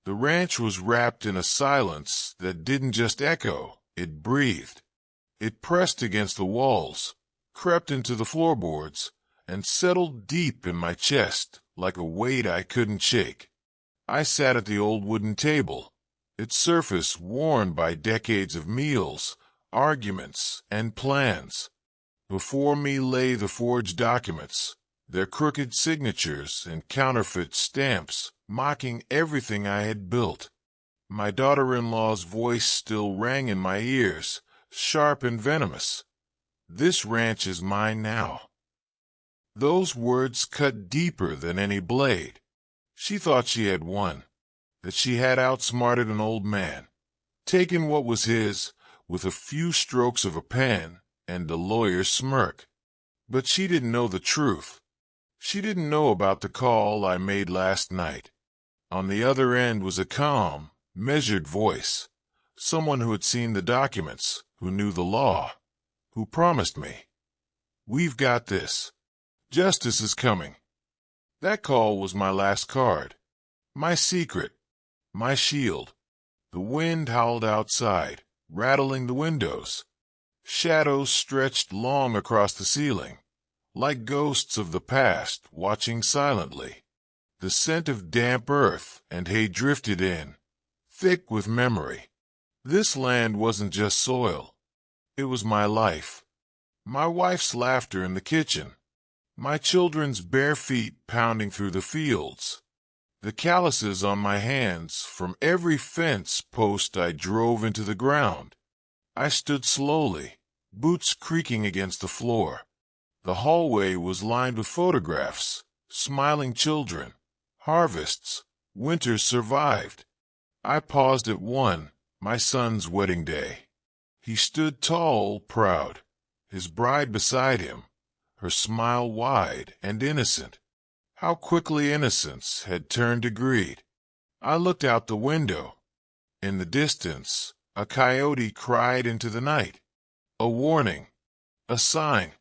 The ranch was wrapped in a silence that didn't just echo, it breathed. It pressed against the walls, crept into the floorboards, and settled deep in my chest like a weight I couldn't shake. I sat at the old wooden table, its surface worn by decades of meals, arguments, and plans. Before me lay the forged documents, their crooked signatures and counterfeit stamps, mocking everything I had built. My daughter-in-law's voice still rang in my ears, sharp and venomous. "This ranch is mine now." Those words cut deeper than any blade. She thought she had won, that she had outsmarted an old man, taken what was his with a few strokes of a pen and a lawyer's smirk. But she didn't know the truth. She didn't know about the call I made last night. On the other end was a calm, measured voice, someone who had seen the documents, who knew the law, who promised me, "We've got this. Justice is coming." That call was my last card, my secret, my shield. The wind howled outside, rattling the windows. Shadows stretched long across the ceiling, like ghosts of the past watching silently. The scent of damp earth and hay drifted in, thick with memory. This land wasn't just soil. It was my life. My wife's laughter in the kitchen. My children's bare feet pounding through the fields. The calluses on my hands from every fence post I drove into the ground. I stood slowly, boots creaking against the floor. The hallway was lined with photographs, smiling children, harvests, winters survived. I paused at one, my son's wedding day. He stood tall, proud, his bride beside him, her smile wide and innocent. How quickly innocence had turned to greed. I looked out the window. In the distance, a coyote cried into the night. A warning, a sign.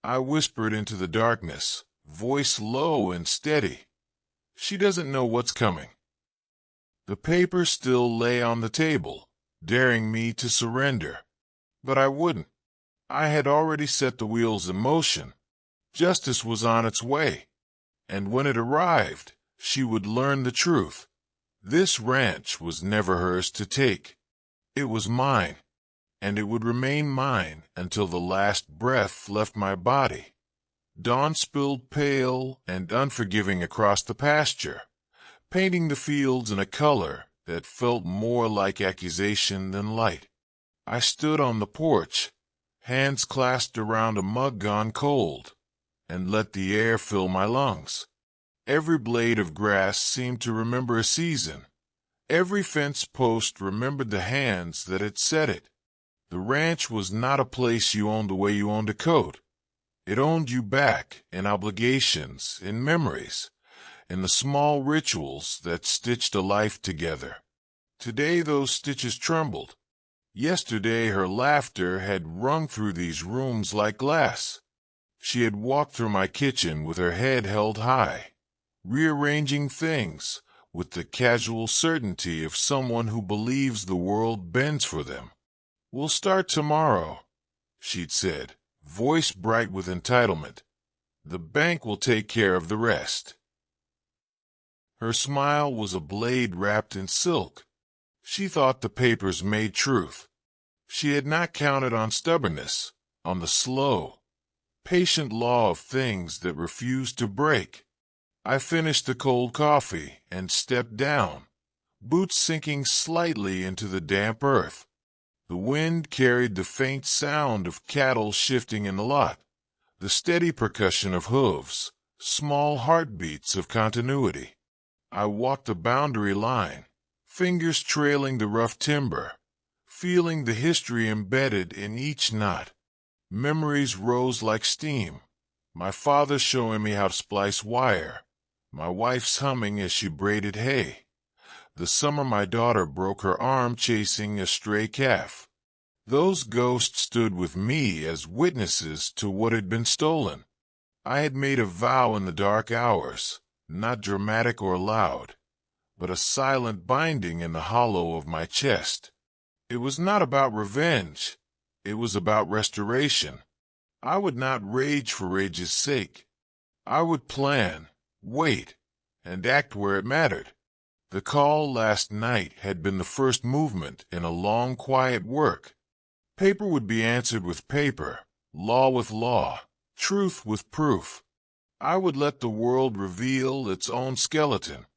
I whispered into the darkness, voice low and steady. "She doesn't know what's coming." The paper still lay on the table, daring me to surrender. But I wouldn't. I had already set the wheels in motion. Justice was on its way. And when it arrived, she would learn the truth. This ranch was never hers to take. It was mine, and it would remain mine until the last breath left my body. Dawn spilled pale and unforgiving across the pasture, painting the fields in a color that felt more like accusation than light. I stood on the porch, hands clasped around a mug gone cold, and let the air fill my lungs. Every blade of grass seemed to remember a season. Every fence post remembered the hands that had set it. The ranch was not a place you owned the way you owned a coat. It owned you back in obligations, in memories, in the small rituals that stitched a life together. Today those stitches trembled. Yesterday her laughter had rung through these rooms like glass. She had walked through my kitchen with her head held high, rearranging things with the casual certainty of someone who believes the world bends for them. "We'll start tomorrow," she'd said, voice bright with entitlement. "The bank will take care of the rest." Her smile was a blade wrapped in silk. She thought the papers made truth. She had not counted on stubbornness, on the slow, patient law of things that refused to break. I finished the cold coffee and stepped down, boots sinking slightly into the damp earth. The wind carried the faint sound of cattle shifting in the lot, the steady percussion of hooves, small heartbeats of continuity. I walked the boundary line, fingers trailing the rough timber, feeling the history embedded in each knot. Memories rose like steam. My father showing me how to splice wire, my wife's humming as she braided hay, the summer my daughter broke her arm chasing a stray calf. Those ghosts stood with me as witnesses to what had been stolen. I had made a vow in the dark hours, not dramatic or loud, but a silent binding in the hollow of my chest. It was not about revenge. It was about restoration. I would not rage for rage's sake. I would plan, wait, and act where it mattered. The call last night had been the first movement in a long, quiet work. Paper would be answered with paper, law with law, truth with proof. I would let the world reveal its own skeleton.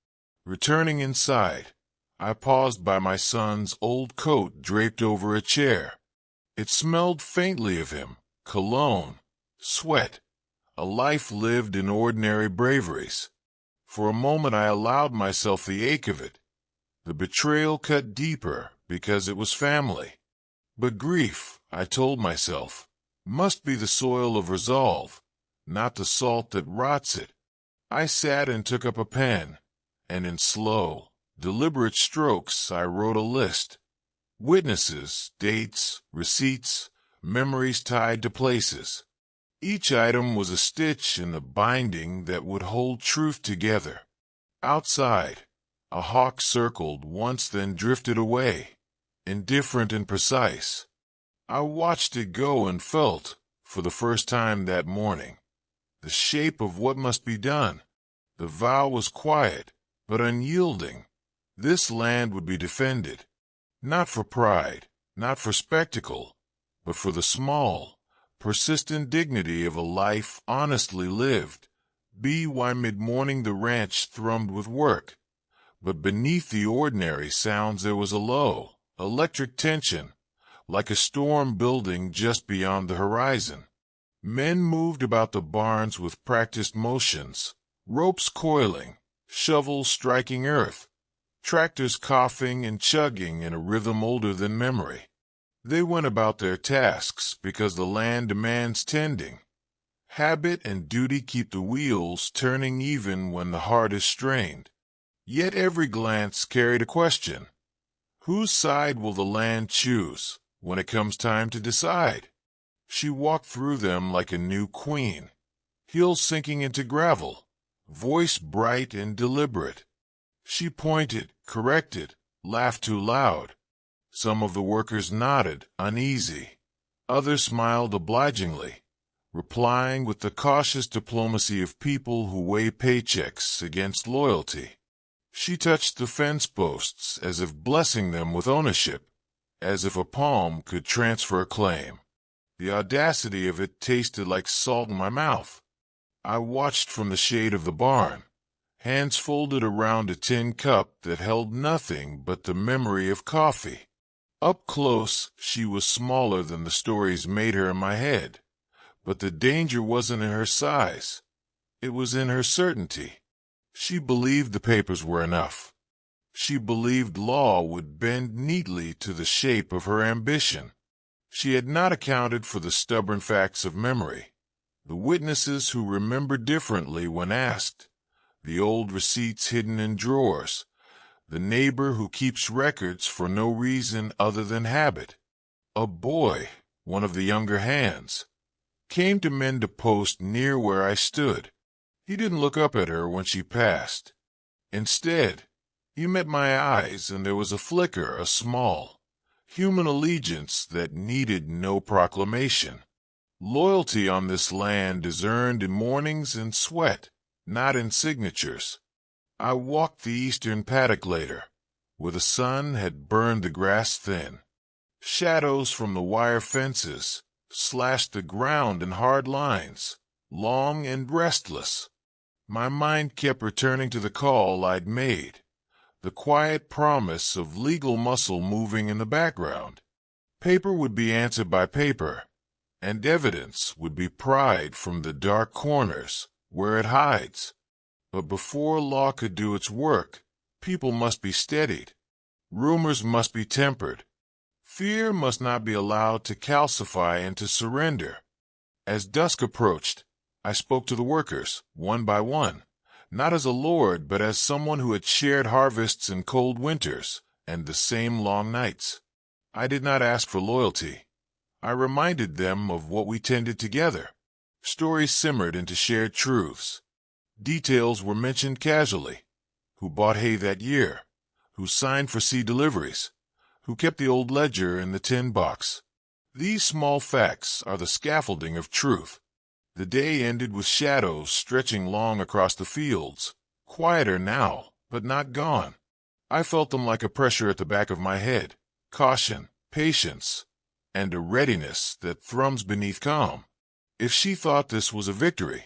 Returning inside, I paused by my son's old coat draped over a chair. It smelled faintly of him, cologne, sweat, a life lived in ordinary braveries. For a moment I allowed myself the ache of it. The betrayal cut deeper because it was family. But grief, I told myself, must be the soil of resolve, not the salt that rots it. I sat and took up a pen, and in slow, deliberate strokes I wrote a list. Witnesses, dates, receipts, memories tied to places. Each item was a stitch in the binding that would hold truth together. Outside, a hawk circled once, then drifted away, indifferent and precise. I watched it go and felt, for the first time that morning, the shape of what must be done. The vow was quiet, but unyielding. This land would be defended, not for pride, not for spectacle, but for the small, persistent dignity of a life honestly lived. Why mid-morning the ranch thrummed with work, but beneath the ordinary sounds there was a low, electric tension, like a storm building just beyond the horizon. Men moved about the barns with practiced motions, ropes coiling, shovels striking earth, tractors coughing and chugging in a rhythm older than memory. They went about their tasks because the land demands tending. Habit and duty keep the wheels turning even when the heart is strained. Yet every glance carried a question. Whose side will the land choose when it comes time to decide? She walked through them like a new queen, heels sinking into gravel, voice bright and deliberate. She pointed, corrected, laughed too loud. Some of the workers nodded, uneasy. Others smiled obligingly, replying with the cautious diplomacy of people who weigh paychecks against loyalty. She touched the fence posts as if blessing them with ownership, as if a palm could transfer a claim. The audacity of it tasted like salt in my mouth. I watched from the shade of the barn, hands folded around a tin cup that held nothing but the memory of coffee. Up close, she was smaller than the stories made her in my head. But the danger wasn't in her size. It was in her certainty. She believed the papers were enough. She believed law would bend neatly to the shape of her ambition. She had not accounted for the stubborn facts of memory, the witnesses who remember differently when asked, the old receipts hidden in drawers, the neighbor who keeps records for no reason other than habit. A boy, one of the younger hands, came to mend a post near where I stood. He didn't look up at her when she passed. Instead, he met my eyes, and there was a flicker, a small, human allegiance that needed no proclamation. Loyalty on this land is earned in mornings and sweat, not in signatures. I walked the eastern paddock later, where the sun had burned the grass thin. Shadows from the wire fences slashed the ground in hard lines, long and restless. My mind kept returning to the call I'd made, the quiet promise of legal muscle moving in the background. Paper would be answered by paper, and evidence would be pried from the dark corners where it hides. But before law could do its work, people must be steadied. Rumors must be tempered. Fear must not be allowed to calcify and to surrender. As dusk approached, I spoke to the workers, one by one, not as a lord, but as someone who had shared harvests and cold winters and the same long nights. I did not ask for loyalty. I reminded them of what we tended together. Stories simmered into shared truths. Details were mentioned casually. who bought hay that year, who signed for seed deliveries, who kept the old ledger in the tin box. These small facts are the scaffolding of truth. The day ended with shadows stretching long across the fields, quieter now, but not gone. I felt them like a pressure at the back of my head, caution, patience, and a readiness that thrums beneath calm. If she thought this was a victory,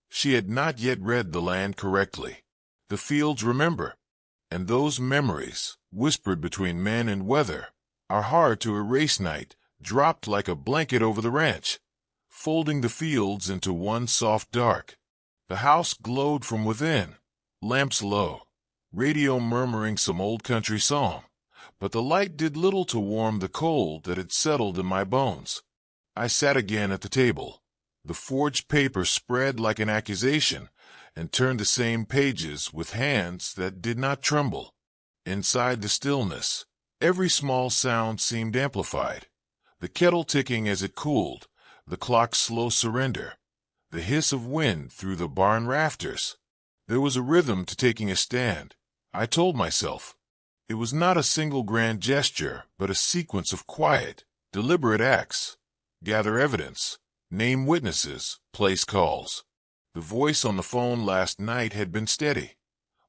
she had not yet read the land correctly. The fields remember, and those memories, whispered between men and weather, are hard to erase. Night dropped like a blanket over the ranch, folding the fields into one soft dark. The house glowed from within, lamps low, radio murmuring some old country song, but the light did little to warm the cold that had settled in my bones. I sat again at the table, the forged paper spread like an accusation, and turned the same pages with hands that did not tremble. Inside the stillness, every small sound seemed amplified. The kettle ticking as it cooled, the clock's slow surrender, the hiss of wind through the barn rafters. There was a rhythm to taking a stand, I told myself. It was not a single grand gesture, but a sequence of quiet, deliberate acts. Gather evidence, name witnesses, place calls. The voice on the phone last night had been steady.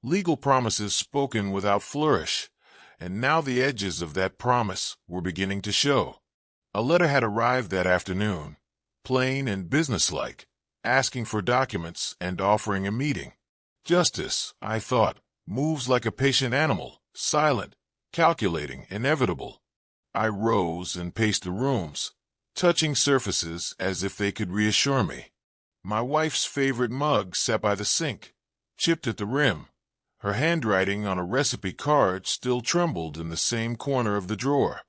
Legal promises spoken without flourish, and now the edges of that promise were beginning to show. A letter had arrived that afternoon, plain and businesslike, asking for documents and offering a meeting. Justice, I thought, moves like a patient animal, silent, calculating, inevitable. I rose and paced the rooms, touching surfaces as if they could reassure me. My wife's favorite mug sat by the sink, chipped at the rim. Her handwriting on a recipe card still trembled in the same corner of the drawer.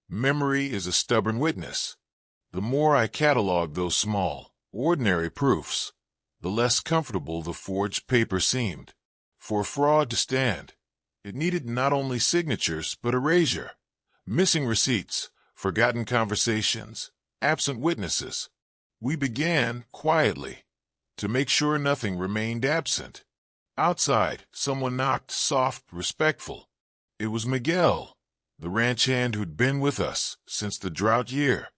Memory is a stubborn witness. The more I catalogued those small, ordinary proofs, the less comfortable the forged paper seemed. For fraud to stand, it needed not only signatures but erasure. Missing receipts, forgotten conversations, absent witnesses. We began, quietly, to make sure nothing remained absent. Outside, someone knocked, soft, respectful. It was Miguel, the ranch hand who'd been with us since the drought year.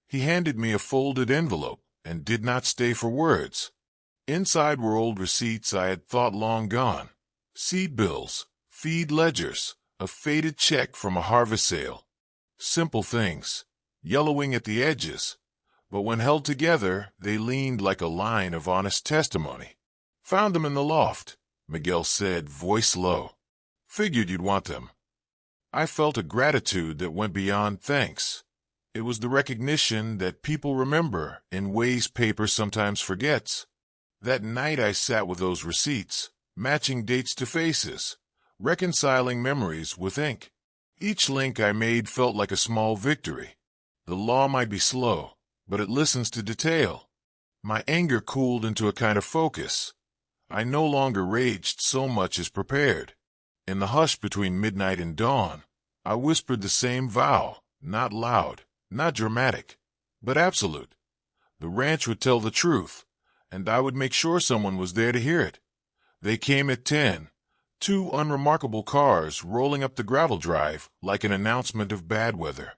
He handed me a folded envelope and did not stay for words. Inside were old receipts I had thought long gone. Seed bills, feed ledgers, a faded check from a harvest sale. Simple things, yellowing at the edges, but when held together, they leaned like a line of honest testimony. Found them in the loft, Miguel said, voice low. Figured you'd want them. I felt a gratitude that went beyond thanks. It was the recognition that people remember in ways paper sometimes forgets. That night I sat with those receipts, matching dates to faces, reconciling memories with ink. Each link I made felt like a small victory. The law might be slow, but it listens to detail. My anger cooled into a kind of focus. I no longer raged so much as prepared. In the hush between midnight and dawn, I whispered the same vow, not loud, not dramatic, but absolute. The ranch would tell the truth, and I would make sure someone was there to hear it. They came at 10, two unremarkable cars rolling up the gravel drive like an announcement of bad weather.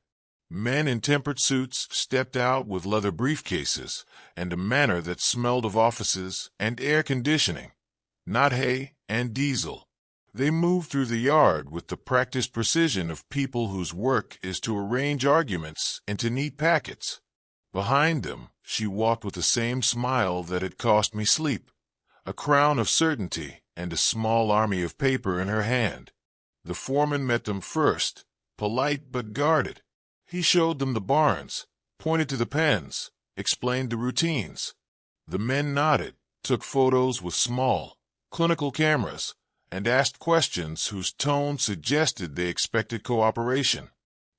Men in tempered suits stepped out with leather briefcases and a manner that smelled of offices and air conditioning, not hay and diesel. They moved through the yard with the practiced precision of people whose work is to arrange arguments into neat packets. Behind them, she walked with the same smile that had cost me sleep, a crown of certainty and a small army of paper in her hand. The foreman met them first, polite but guarded. He showed them the barns, pointed to the pens, explained the routines. The men nodded, took photos with small, clinical cameras, and asked questions whose tone suggested they expected cooperation.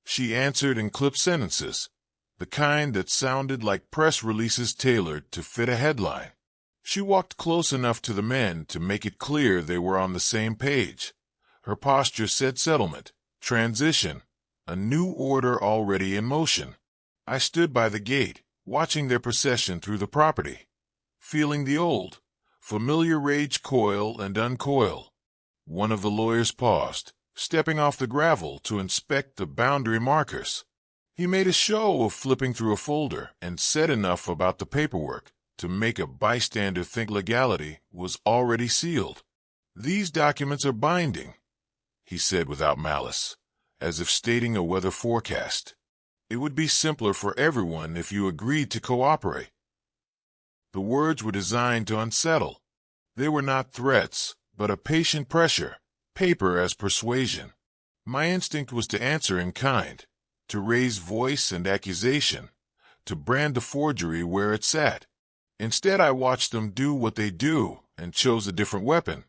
She answered in clipped sentences, the kind that sounded like press releases tailored to fit a headline. She walked close enough to the men to make it clear they were on the same page. Her posture said settlement, transition, a new order already in motion. I stood by the gate, watching their procession through the property, feeling the old, familiar rage coil and uncoil. One of the lawyers paused, stepping off the gravel to inspect the boundary markers. He made a show of flipping through a folder and said enough about the paperwork to make a bystander think legality was already sealed. "These documents are binding," he said without malice, as if stating a weather forecast. "It would be simpler for everyone if you agreed to cooperate." The words were designed to unsettle. They were not threats, but a patient pressure, paper as persuasion. My instinct was to answer in kind, to raise voice and accusation, to brand the forgery where it sat. Instead, I watched them do what they do and chose a different weapon: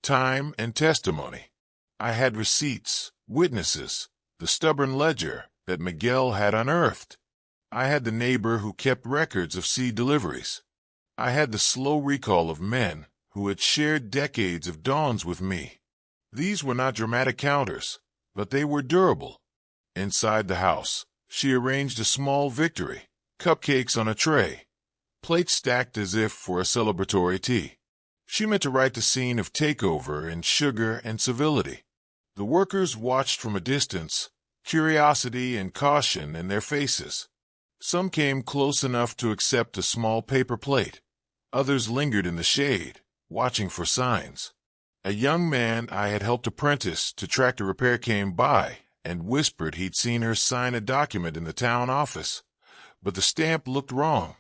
time and testimony. I had receipts, witnesses, the stubborn ledger that Miguel had unearthed. I had the neighbor who kept records of seed deliveries. I had the slow recall of men who had shared decades of dawns with me. These were not dramatic counters, but they were durable. Inside the house, she arranged a small victory: cupcakes on a tray, plates stacked as if for a celebratory tea. She meant to write the scene of takeover in sugar and civility. The workers watched from a distance, curiosity and caution in their faces. Some came close enough to accept a small paper plate. Others lingered in the shade, watching for signs. A young man I had helped apprentice to tractor repair came by and whispered he'd seen her sign a document in the town office, but the stamp looked wrong.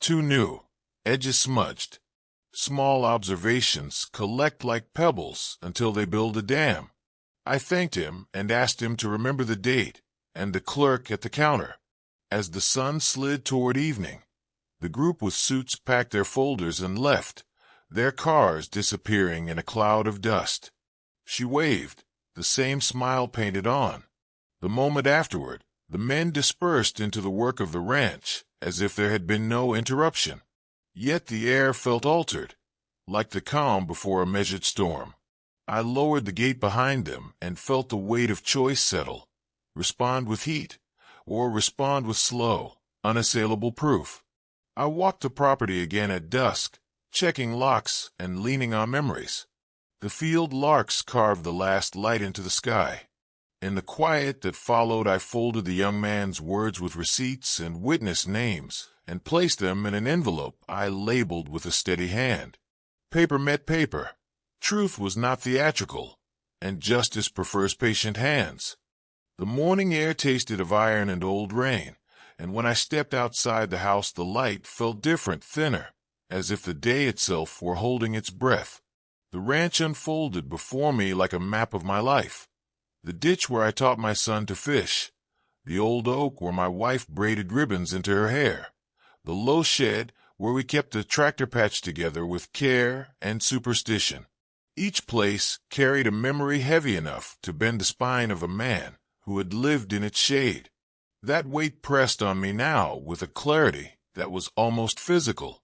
Too new, edges smudged. Small observations collect like pebbles until they build a dam. I thanked him and asked him to remember the date and the clerk at the counter. As the sun slid toward evening, the group with suits packed their folders and left, their cars disappearing in a cloud of dust. She waved, the same smile painted on. The moment afterward, the men dispersed into the work of the ranch as if there had been no interruption. Yet the air felt altered, like the calm before a measured storm. I lowered the gate behind them and felt the weight of choice settle. Respond with heat, or respond with slow, unassailable proof. I walked the property again at dusk, checking locks and leaning on memories. The field larks carved the last light into the sky. In the quiet that followed, I folded the young man's words with receipts and witness names and placed them in an envelope I labeled with a steady hand. Paper met paper. Truth was not theatrical, and justice prefers patient hands. The morning air tasted of iron and old rain, and when I stepped outside the house the light felt different, thinner, as if the day itself were holding its breath. The ranch unfolded before me like a map of my life. The ditch where I taught my son to fish, the old oak where my wife braided ribbons into her hair, the low shed where we kept the tractor patch together with care and superstition. Each place carried a memory heavy enough to bend the spine of a man who had lived in its shade. That weight pressed on me now with a clarity that was almost physical.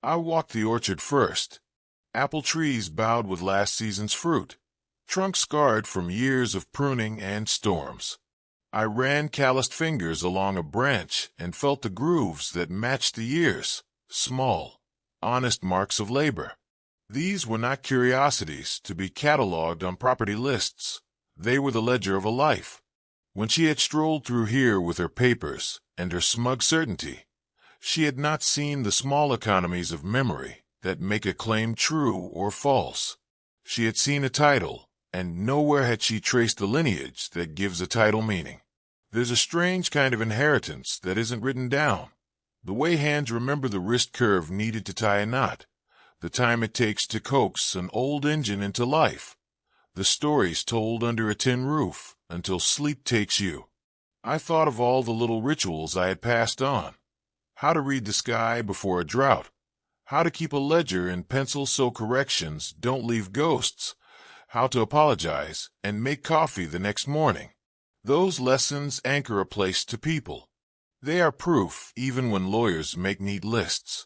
I walked the orchard first. Apple trees bowed with last season's fruit, trunks scarred from years of pruning and storms. I ran calloused fingers along a branch and felt the grooves that matched the years, small, honest marks of labor. These were not curiosities to be catalogued on property lists. They were the ledger of a life. When she had strolled through here with her papers and her smug certainty, she had not seen the small economies of memory that make a claim true or false. She had seen a title, and nowhere had she traced the lineage that gives a title meaning. There's a strange kind of inheritance that isn't written down. The way hands remember the wrist curve needed to tie a knot, the time it takes to coax an old engine into life, the stories told under a tin roof until sleep takes you. I thought of all the little rituals I had passed on: how to read the sky before a drought, how to keep a ledger in pencil so corrections don't leave ghosts, how to apologize and make coffee the next morning. Those lessons anchor a place to people. They are proof even when lawyers make neat lists.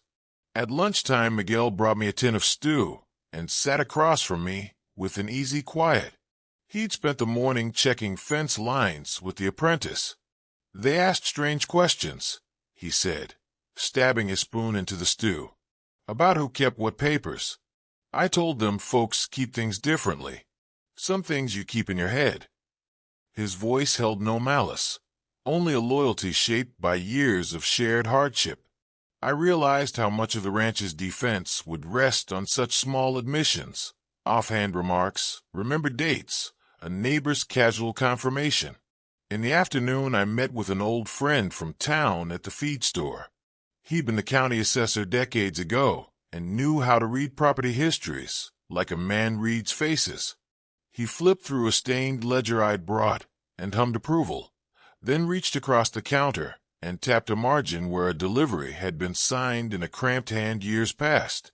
At lunchtime, Miguel brought me a tin of stew and sat across from me with an easy quiet. He'd spent the morning checking fence lines with the apprentice. They asked strange questions, he said, stabbing his spoon into the stew, about who kept what papers. I told them folks keep things differently. Some things you keep in your head. His voice held no malice, only a loyalty shaped by years of shared hardship. I realized how much of the ranch's defense would rest on such small admissions, offhand remarks, remembered dates, a neighbor's casual confirmation. In the afternoon, I met with an old friend from town at the feed store. He'd been the county assessor decades ago and knew how to read property histories like a man reads faces. He flipped through a stained ledger I'd brought and hummed approval, then reached across the counter and tapped a margin where a delivery had been signed in a cramped hand years past.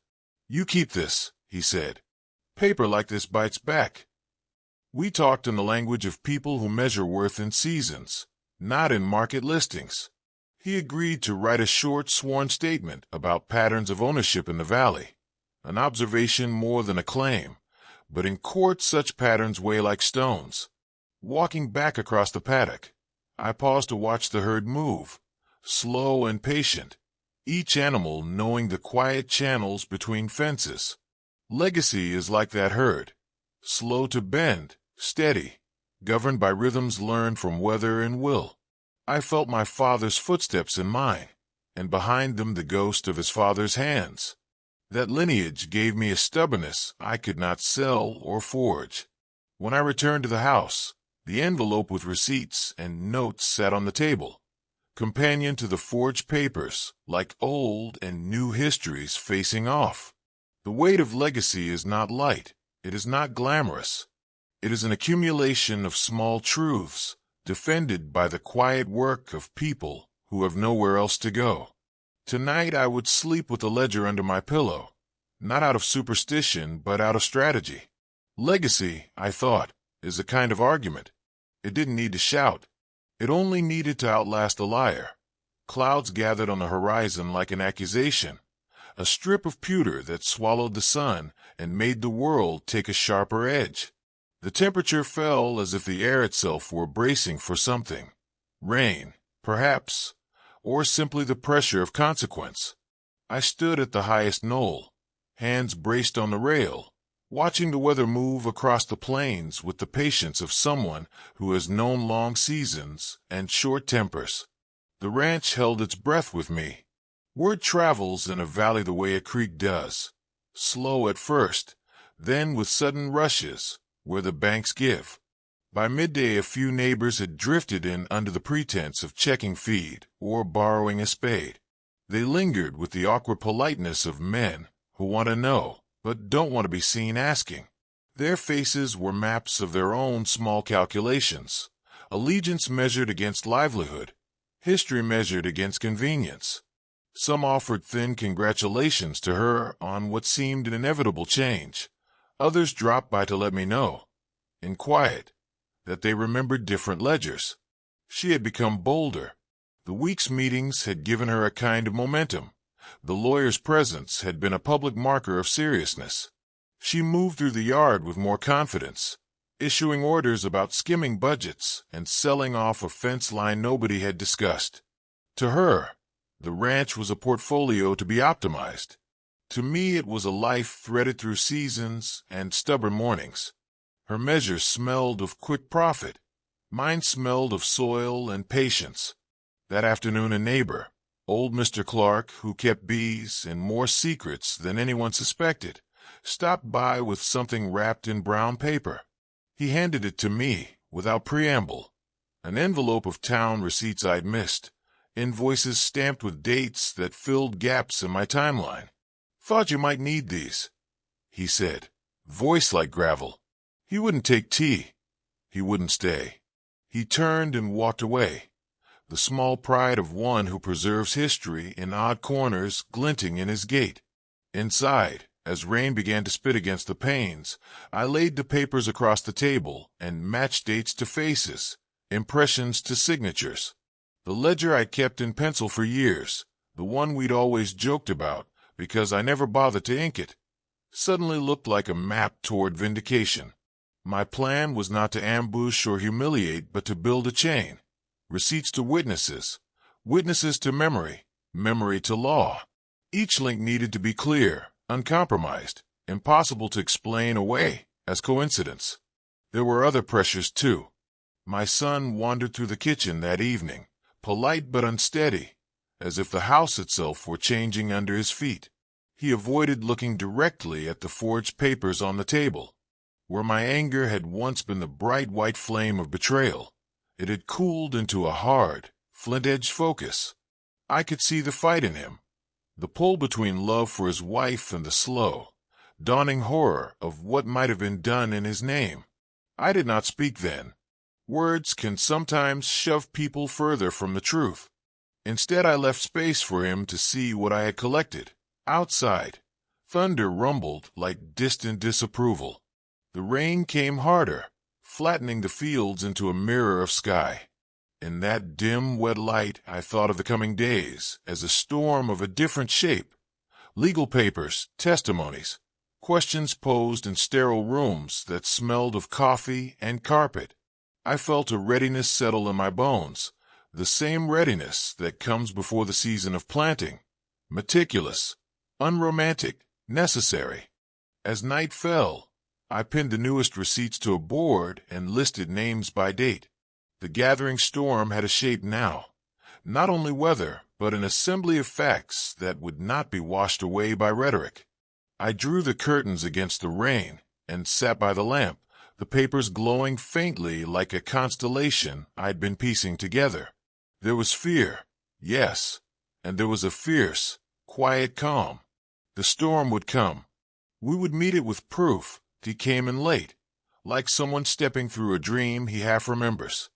"You keep this," he said. "Paper like this bites back." We talked in the language of people who measure worth in seasons, not in market listings. He agreed to write a short sworn statement about patterns of ownership in the valley, an observation more than a claim, but in court such patterns weigh like stones. Walking back across the paddock, I paused to watch the herd move, slow and patient, each animal knowing the quiet channels between fences. Legacy is like that herd, slow to bend, steady, governed by rhythms learned from weather and will. I felt my father's footsteps in mine, and behind them the ghost of his father's hands. That lineage gave me a stubbornness I could not sell or forge. When I returned to the house, the envelope with receipts and notes sat on the table, companion to the forged papers, like old and new histories facing off. The weight of legacy is not light, it is not glamorous. It is an accumulation of small truths, defended by the quiet work of people who have nowhere else to go. Tonight I would sleep with the ledger under my pillow, not out of superstition, but out of strategy. Legacy, I thought, is a kind of argument. It didn't need to shout. It only needed to outlast a liar. Clouds gathered on the horizon like an accusation, a strip of pewter that swallowed the sun and made the world take a sharper edge. The temperature fell as if the air itself were bracing for something. Rain, perhaps, or simply the pressure of consequence. I stood at the highest knoll, hands braced on the rail, watching the weather move across the plains with the patience of someone who has known long seasons and short tempers. The ranch held its breath with me. Word travels in a valley the way a creek does, slow at first, then with sudden rushes, where the banks give. By midday a few neighbors had drifted in under the pretense of checking feed or borrowing a spade. They lingered with the awkward politeness of men who want to know, but don't want to be seen asking. Their faces were maps of their own small calculations, allegiance measured against livelihood, history measured against convenience. Some offered thin congratulations to her on what seemed an inevitable change. Others dropped by to let me know, in quiet, that they remembered different ledgers. She had become bolder. The week's meetings had given her a kind of momentum. The lawyer's presence had been a public marker of seriousness. She moved through the yard with more confidence, issuing orders about skimming budgets and selling off a fence line nobody had discussed. To her, the ranch was a portfolio to be optimized. To me, it was a life threaded through seasons and stubborn mornings. Her measures smelled of quick profit. Mine smelled of soil and patience. That afternoon, a neighbor, old Mr. Clark, who kept bees and more secrets than anyone suspected, stopped by with something wrapped in brown paper. He handed it to me without preamble, an envelope of town receipts I'd missed, invoices stamped with dates that filled gaps in my timeline. "Thought you might need these," he said, voice like gravel. He wouldn't take tea. He wouldn't stay. He turned and walked away, the small pride of one who preserves history in odd corners glinting in his gait. Inside, as rain began to spit against the panes, I laid the papers across the table and matched dates to faces, impressions to signatures. The ledger I kept in pencil for years, the one we'd always joked about because I never bothered to ink it, suddenly looked like a map toward vindication. My plan was not to ambush or humiliate, but to build a chain. Receipts to witnesses, witnesses to memory, memory to law. Each link needed to be clear, uncompromised, impossible to explain away as coincidence. There were other pressures, too. My son wandered through the kitchen that evening, polite but unsteady, as if the house itself were changing under his feet. He avoided looking directly at the forged papers on the table. Where my anger had once been the bright white flame of betrayal, it had cooled into a hard, flint-edged focus. I could see the fight in him, the pull between love for his wife and the slow, dawning horror of what might have been done in his name. I did not speak then. Words can sometimes shove people further from the truth. Instead, I left space for him to see what I had collected. Outside, thunder rumbled like distant disapproval. The rain came harder, flattening the fields into a mirror of sky. In that dim, wet light, I thought of the coming days as a storm of a different shape. Legal papers, testimonies, questions posed in sterile rooms that smelled of coffee and carpet. I felt a readiness settle in my bones, the same readiness that comes before the season of planting. Meticulous, unromantic, necessary. As night fell, I pinned the newest receipts to a board and listed names by date. The gathering storm had a shape now, not only weather, but an assembly of facts that would not be washed away by rhetoric. I drew the curtains against the rain and sat by the lamp, the papers glowing faintly like a constellation I'd been piecing together. There was fear, yes, and there was a fierce, quiet calm. The storm would come. We would meet it with proof. He came in late, like someone stepping through a dream he half remembers.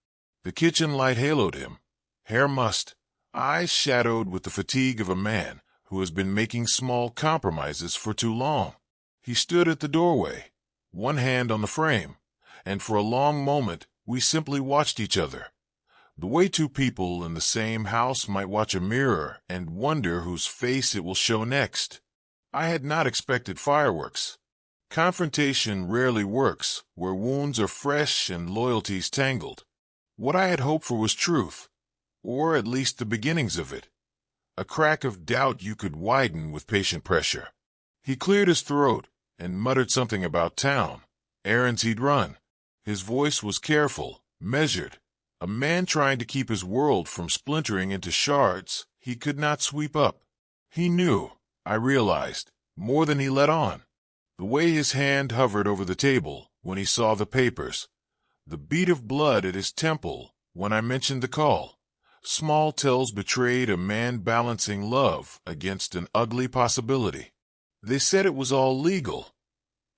The kitchen light haloed him, hair mussed, eyes shadowed with the fatigue of a man who has been making small compromises for too long. He stood at the doorway, one hand on the frame, and for a long moment we simply watched each other. The way two people in the same house might watch a mirror and wonder whose face it will show next. I had not expected fireworks. Confrontation rarely works where wounds are fresh and loyalties tangled. What I had hoped for was truth, or at least the beginnings of it. A crack of doubt you could widen with patient pressure. He cleared his throat and muttered something about town, errands he'd run. His voice was careful, measured, a man trying to keep his world from splintering into shards he could not sweep up. He knew, I realized, more than he let on. The way his hand hovered over the table when he saw the papers, the beat of blood at his temple when I mentioned the call. Small tells betrayed a man balancing love against an ugly possibility. They said it was all legal,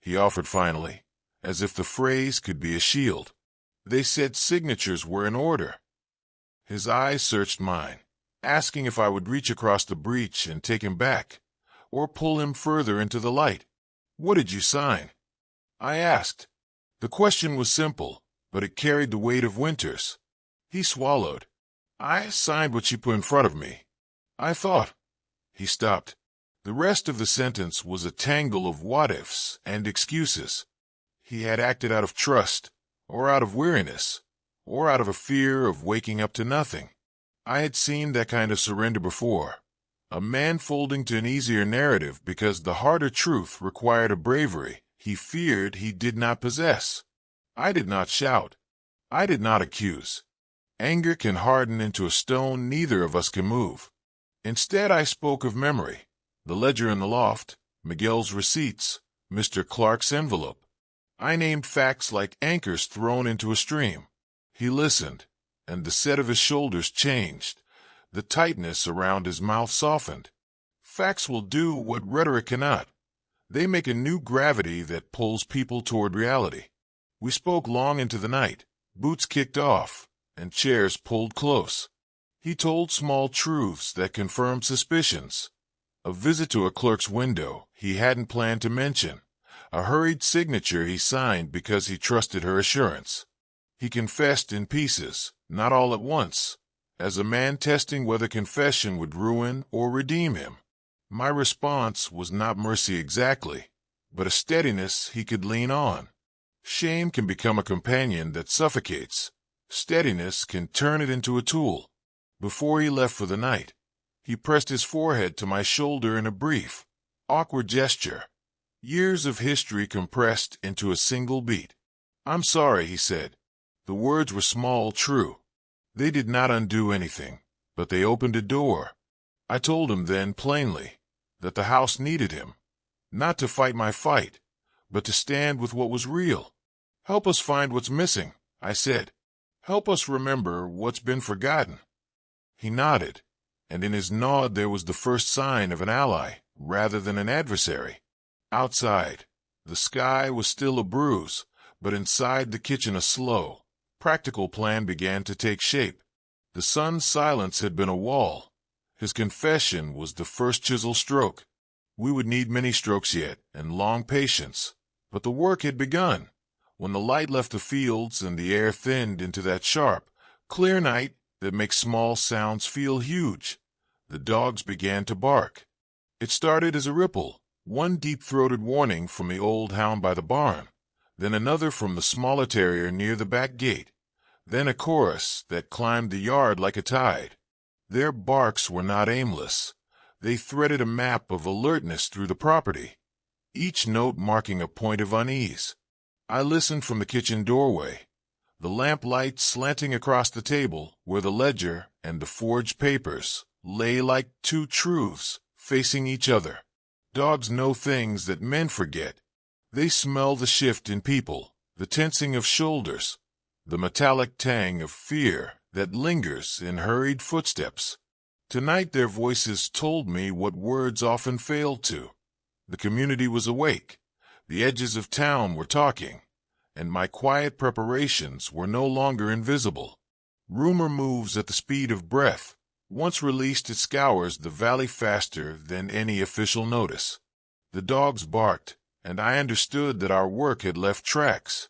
he offered finally, as if the phrase could be a shield. They said signatures were in order. His eyes searched mine, asking if I would reach across the breach and take him back, or pull him further into the light. What did you sign? I asked. The question was simple, but it carried the weight of winters. He swallowed. I signed what she put in front of me. I thought. He stopped. The rest of the sentence was a tangle of what-ifs and excuses. He had acted out of trust, or out of weariness, or out of a fear of waking up to nothing. I had seen that kind of surrender before. A man folding to an easier narrative because the harder truth required a bravery he feared he did not possess. I did not shout. I did not accuse. Anger can harden into a stone neither of us can move. Instead, I spoke of memory, the ledger in the loft, Miguel's receipts, Mr. Clark's envelope. I named facts like anchors thrown into a stream. He listened, and the set of his shoulders changed. The tightness around his mouth softened. Facts will do what rhetoric cannot. They make a new gravity that pulls people toward reality. We spoke long into the night. Boots kicked off, and chairs pulled close. He told small truths that confirmed suspicions. A visit to a clerk's window he hadn't planned to mention. A hurried signature he signed because he trusted her assurance. He confessed in pieces, not all at once, as a man testing whether confession would ruin or redeem him. My response was not mercy exactly, but a steadiness he could lean on. Shame can become a companion that suffocates. Steadiness can turn it into a tool. Before he left for the night, he pressed his forehead to my shoulder in a brief, awkward gesture. Years of history compressed into a single beat. "I'm sorry," he said. The words were small, true. They did not undo anything, but they opened a door. I told him then plainly that the house needed him, not to fight my fight, but to stand with what was real. "Help us find what's missing," I said. "Help us remember what's been forgotten." He nodded, and in his nod there was the first sign of an ally rather than an adversary. Outside, the sky was still a bruise, but inside the kitchen a slow, practical plan began to take shape. The son's silence had been a wall. His confession was the first chisel stroke. We would need many strokes yet, and long patience, but the work had begun. When the light left the fields and the air thinned into that sharp, clear night that makes small sounds feel huge, the dogs began to bark. It started as a ripple, one deep-throated warning from the old hound by the barn, then another from the smaller terrier near the back gate, then a chorus that climbed the yard like a tide. Their barks were not aimless. They threaded a map of alertness through the property, each note marking a point of unease. I listened from the kitchen doorway, the lamplight slanting across the table where the ledger and the forged papers lay like two truths facing each other. Dogs know things that men forget. They smell the shift in people, the tensing of shoulders, the metallic tang of fear that lingers in hurried footsteps. Tonight their voices told me what words often failed to. The community was awake. The edges of town were talking, and my quiet preparations were no longer invisible. Rumor moves at the speed of breath. Once released, it scours the valley faster than any official notice. The dogs barked, and I understood that our work had left tracks.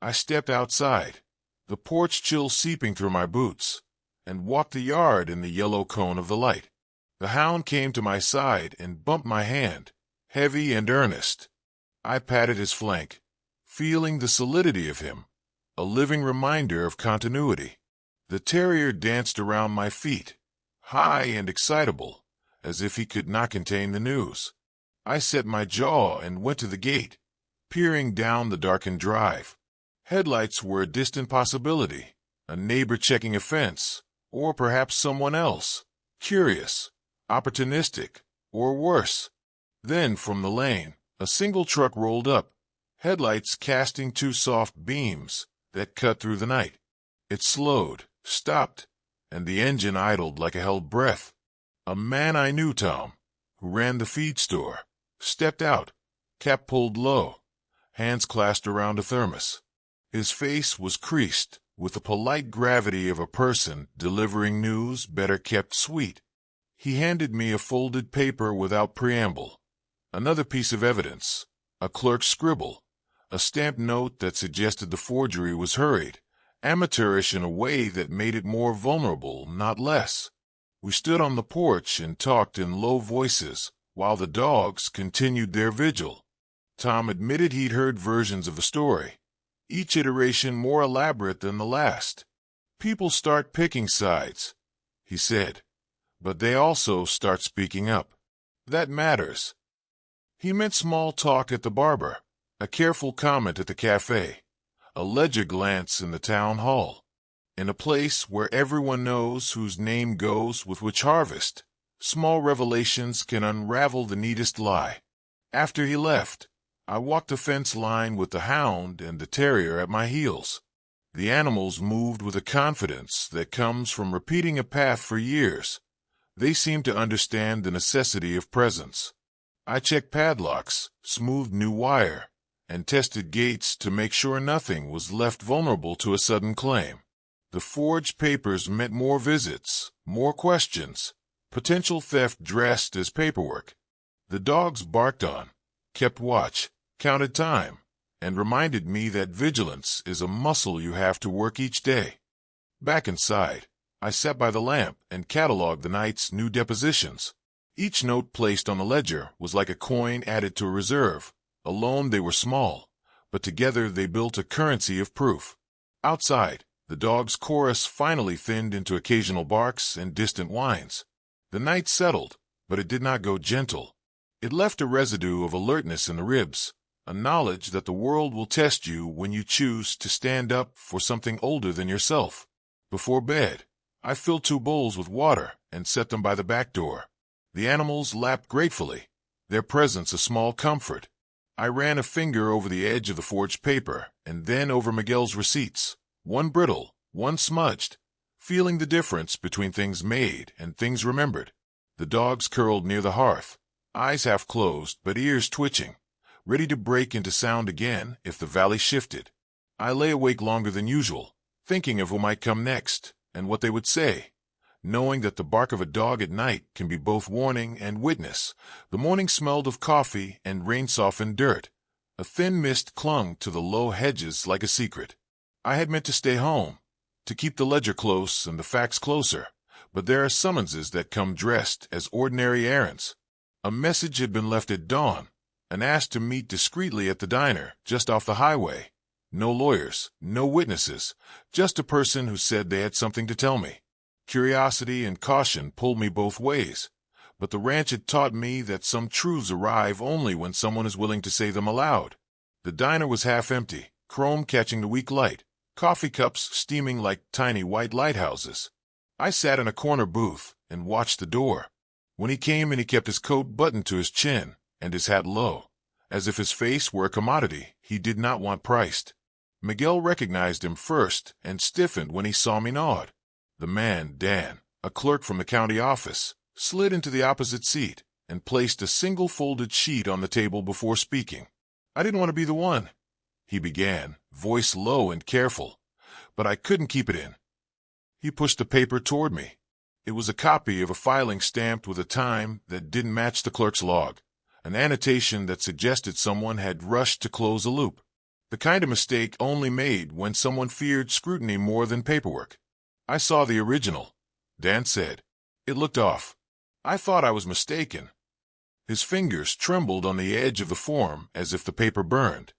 I stepped outside, the porch chill seeping through my boots, and walked the yard in the yellow cone of the light. The hound came to my side and bumped my hand, heavy and earnest. I patted his flank, feeling the solidity of him, a living reminder of continuity. The terrier danced around my feet, high and excitable, as if he could not contain the news. I set my jaw and went to the gate, peering down the darkened drive. Headlights were a distant possibility, a neighbor checking a fence, or perhaps someone else, curious, opportunistic, or worse. Then from the lane, a single truck rolled up, headlights casting two soft beams that cut through the night. It slowed, stopped, and the engine idled like a held breath. A man I knew, Tom, who ran the feed store, stepped out, cap pulled low, hands clasped around a thermos. His face was creased with the polite gravity of a person delivering news better kept sweet. He handed me a folded paper without preamble, another piece of evidence, a clerk's scribble, a stamped note that suggested the forgery was hurried, amateurish in a way that made it more vulnerable, not less. We stood on the porch and talked in low voices while the dogs continued their vigil. Tom admitted he'd heard versions of the story, each iteration more elaborate than the last. "People start picking sides," he said, "but they also start speaking up. That matters." He meant small talk at the barber, a careful comment at the cafe, a ledger glance in the town hall. In a place where everyone knows whose name goes with which harvest, small revelations can unravel the neatest lie. After he left, I walked the fence line with the hound and the terrier at my heels. The animals moved with a confidence that comes from repeating a path for years. They seemed to understand the necessity of presence. I checked padlocks, smoothed new wire, and tested gates to make sure nothing was left vulnerable to a sudden claim. The forged papers meant more visits, more questions, potential theft dressed as paperwork. The dogs barked on, kept watch, counted time, and reminded me that vigilance is a muscle you have to work each day. Back inside, I sat by the lamp and cataloged the night's new depositions. Each note placed on the ledger was like a coin added to a reserve. Alone they were small, but together they built a currency of proof. Outside, the dogs' chorus finally thinned into occasional barks and distant whines. The night settled, but it did not go gentle. It left a residue of alertness in the ribs, a knowledge that the world will test you when you choose to stand up for something older than yourself. Before bed, I filled 2 bowls with water and set them by the back door. The animals lapped gratefully, their presence a small comfort. I ran a finger over the edge of the forged paper and then over Miguel's receipts, one brittle, one smudged, feeling the difference between things made and things remembered. The dogs curled near the hearth, eyes half closed but ears twitching, ready to break into sound again if the valley shifted. I lay awake longer than usual, thinking of who might come next and what they would say. Knowing that the bark of a dog at night can be both warning and witness, the morning smelled of coffee and rain-softened dirt. A thin mist clung to the low hedges like a secret. I had meant to stay home, to keep the ledger close and the facts closer, but there are summonses that come dressed as ordinary errands. A message had been left at dawn, and asked to meet discreetly at the diner just off the highway. No lawyers, no witnesses, just a person who said they had something to tell me. Curiosity and caution pulled me both ways, but the ranch had taught me that some truths arrive only when someone is willing to say them aloud. The diner was half empty, chrome catching the weak light, coffee cups steaming like tiny white lighthouses. I sat in a corner booth and watched the door. When he came in, he kept his coat buttoned to his chin and his hat low, as if his face were a commodity he did not want priced. Miguel recognized him first and stiffened when he saw me nod. The man, Dan, a clerk from the county office, slid into the opposite seat and placed a single folded sheet on the table before speaking. "I didn't want to be the one," he began, voice low and careful, "but I couldn't keep it in." He pushed the paper toward me. It was a copy of a filing stamped with a time that didn't match the clerk's log, an annotation that suggested someone had rushed to close a loop. The kind of mistake only made when someone feared scrutiny more than paperwork. "I saw the original," Dan said. "It looked off. I thought I was mistaken." His fingers trembled on the edge of the form as if the paper burned.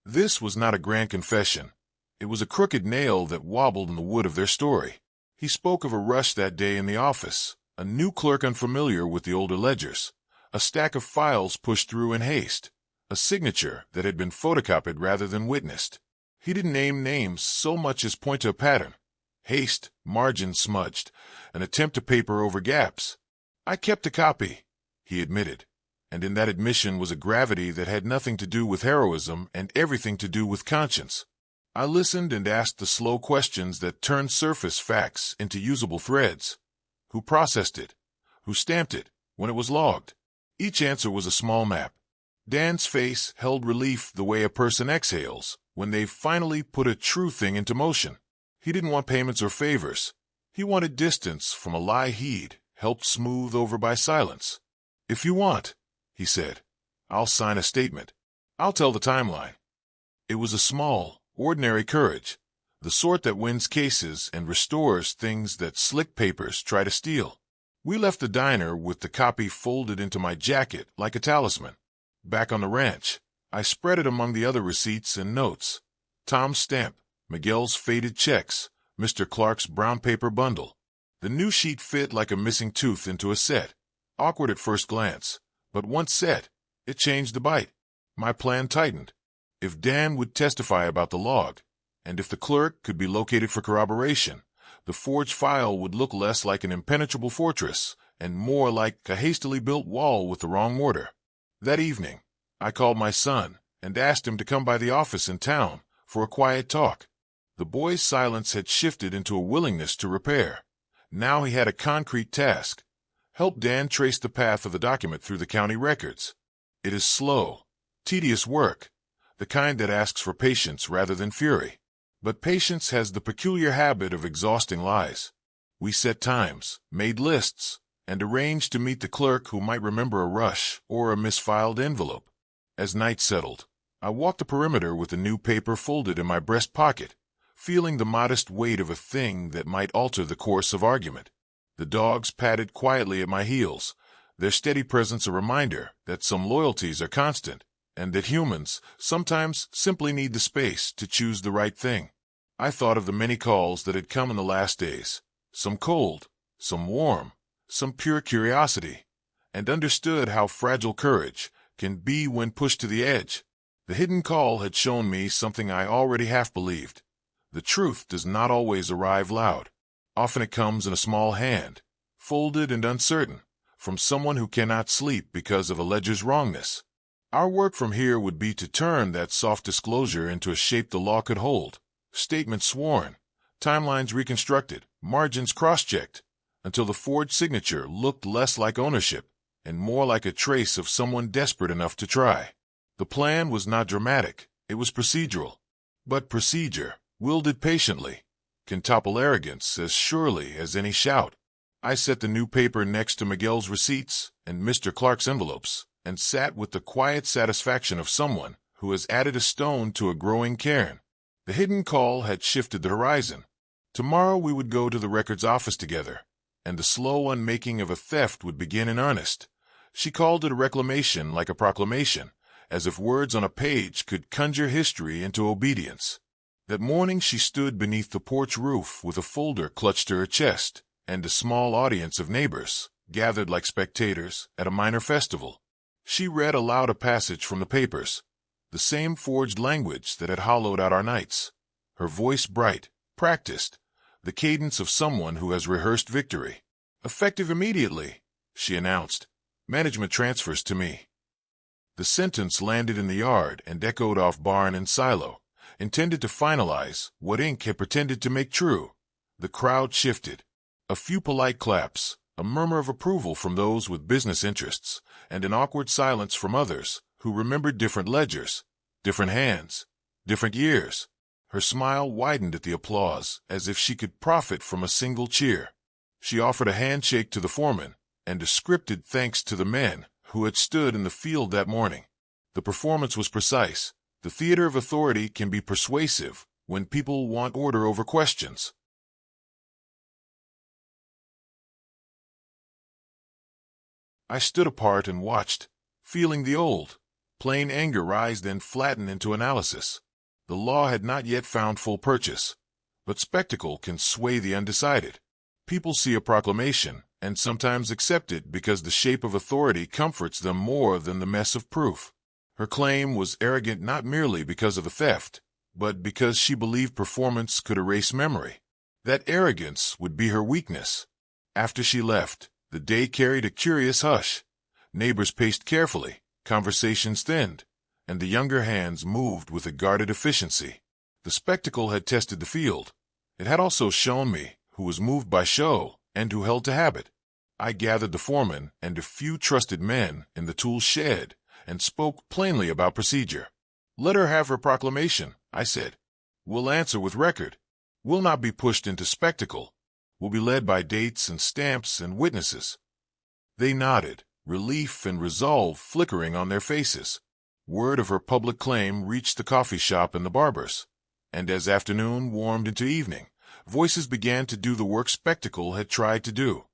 This was not a grand confession. It was a crooked nail that wobbled in the wood of their story. He spoke of a rush that day in the office, a new clerk unfamiliar with the older ledgers, a stack of files pushed through in haste, a signature that had been photocopied rather than witnessed. He didn't name names so much as point to a pattern. Haste, margin smudged, an attempt to paper over gaps. "I kept a copy," he admitted, and in that admission was a gravity that had nothing to do with heroism and everything to do with conscience. I listened and asked the slow questions that turned surface facts into usable threads. Who processed it? Who stamped it when it was logged? Each answer was a small map. Dan's face held relief the way a person exhales when they've finally put a true thing into motion. He didn't want payments or favors. He wanted distance from a lie he'd helped smooth over by silence. "If you want," he said, "I'll sign a statement. I'll tell the timeline." It was a small, ordinary courage, the sort that wins cases and restores things that slick papers try to steal. We left the diner with the copy folded into my jacket like a talisman. Back on the ranch, I spread it among the other receipts and notes. Tom's stamp, Miguel's faded checks, Mr. Clark's brown paper bundle. The new sheet fit like a missing tooth into a set. Awkward at first glance, but once set, it changed the bite. My plan tightened. If Dan would testify about the log, and if the clerk could be located for corroboration, the forged file would look less like an impenetrable fortress and more like a hastily built wall with the wrong mortar. That evening, I called my son and asked him to come by the office in town for a quiet talk. The boy's silence had shifted into a willingness to repair. Now he had a concrete task: help Dan trace the path of the document through the county records. It is slow, tedious work, the kind that asks for patience rather than fury. But patience has the peculiar habit of exhausting lies. We set times, made lists, and arranged to meet the clerk who might remember a rush or a misfiled envelope. As night settled, I walked the perimeter with the new paper folded in my breast pocket, feeling the modest weight of a thing that might alter the course of argument. The dogs padded quietly at my heels, their steady presence a reminder that some loyalties are constant, and that humans sometimes simply need the space to choose the right thing. I thought of the many calls that had come in the last days, some cold, some warm, some pure curiosity, and understood how fragile courage can be when pushed to the edge. The hidden call had shown me something I already half believed. The truth does not always arrive loud. Often it comes in a small hand, folded and uncertain, from someone who cannot sleep because of a ledger's wrongness. Our work from here would be to turn that soft disclosure into a shape the law could hold. Statements sworn, timelines reconstructed, margins cross-checked, until the forged signature looked less like ownership and more like a trace of someone desperate enough to try. The plan was not dramatic, it was procedural. But procedure, wielded patiently, can topple arrogance as surely as any shout. I set the new paper next to Miguel's receipts and Mr. Clark's envelopes, and sat with the quiet satisfaction of someone who has added a stone to a growing cairn. The hidden call had shifted the horizon. Tomorrow we would go to the records office together, and the slow unmaking of a theft would begin in earnest. She called it a reclamation like a proclamation, as if words on a page could conjure history into obedience. That morning she stood beneath the porch roof with a folder clutched to her chest, and a small audience of neighbors, gathered like spectators at a minor festival. She read aloud a passage from the papers, the same forged language that had hollowed out our nights. Her voice bright, practiced, the cadence of someone who has rehearsed victory. "Effective immediately," she announced. "Management transfers to me." The sentence landed in the yard and echoed off barn and silo, intended to finalize what ink had pretended to make true. The crowd shifted. A few polite claps, a murmur of approval from those with business interests, and an awkward silence from others who remembered different ledgers, different hands, different years. Her smile widened at the applause, as if she could profit from a single cheer. She offered a handshake to the foreman, and a scripted thanks to the men who had stood in the field that morning. The performance was precise. The theater of authority can be persuasive when people want order over questions. I stood apart and watched, feeling the old, plain anger rise then flatten into analysis. The law had not yet found full purchase, but spectacle can sway the undecided. People see a proclamation and sometimes accept it because the shape of authority comforts them more than the mess of proof. Her claim was arrogant not merely because of the theft, but because she believed performance could erase memory. That arrogance would be her weakness. After she left, the day carried a curious hush. Neighbors paced carefully, conversations thinned, and the younger hands moved with a guarded efficiency. The spectacle had tested the field. It had also shown me who was moved by show and who held to habit. I gathered the foreman and a few trusted men in the tool shed and spoke plainly about procedure. "Let her have her proclamation," I said. "We'll answer with record. We'll not be pushed into spectacle. We'll be led by dates and stamps and witnesses." They nodded, relief and resolve flickering on their faces. Word of her public claim reached the coffee shop and the barber's, and as afternoon warmed into evening, voices began to do the work spectacle had tried to do.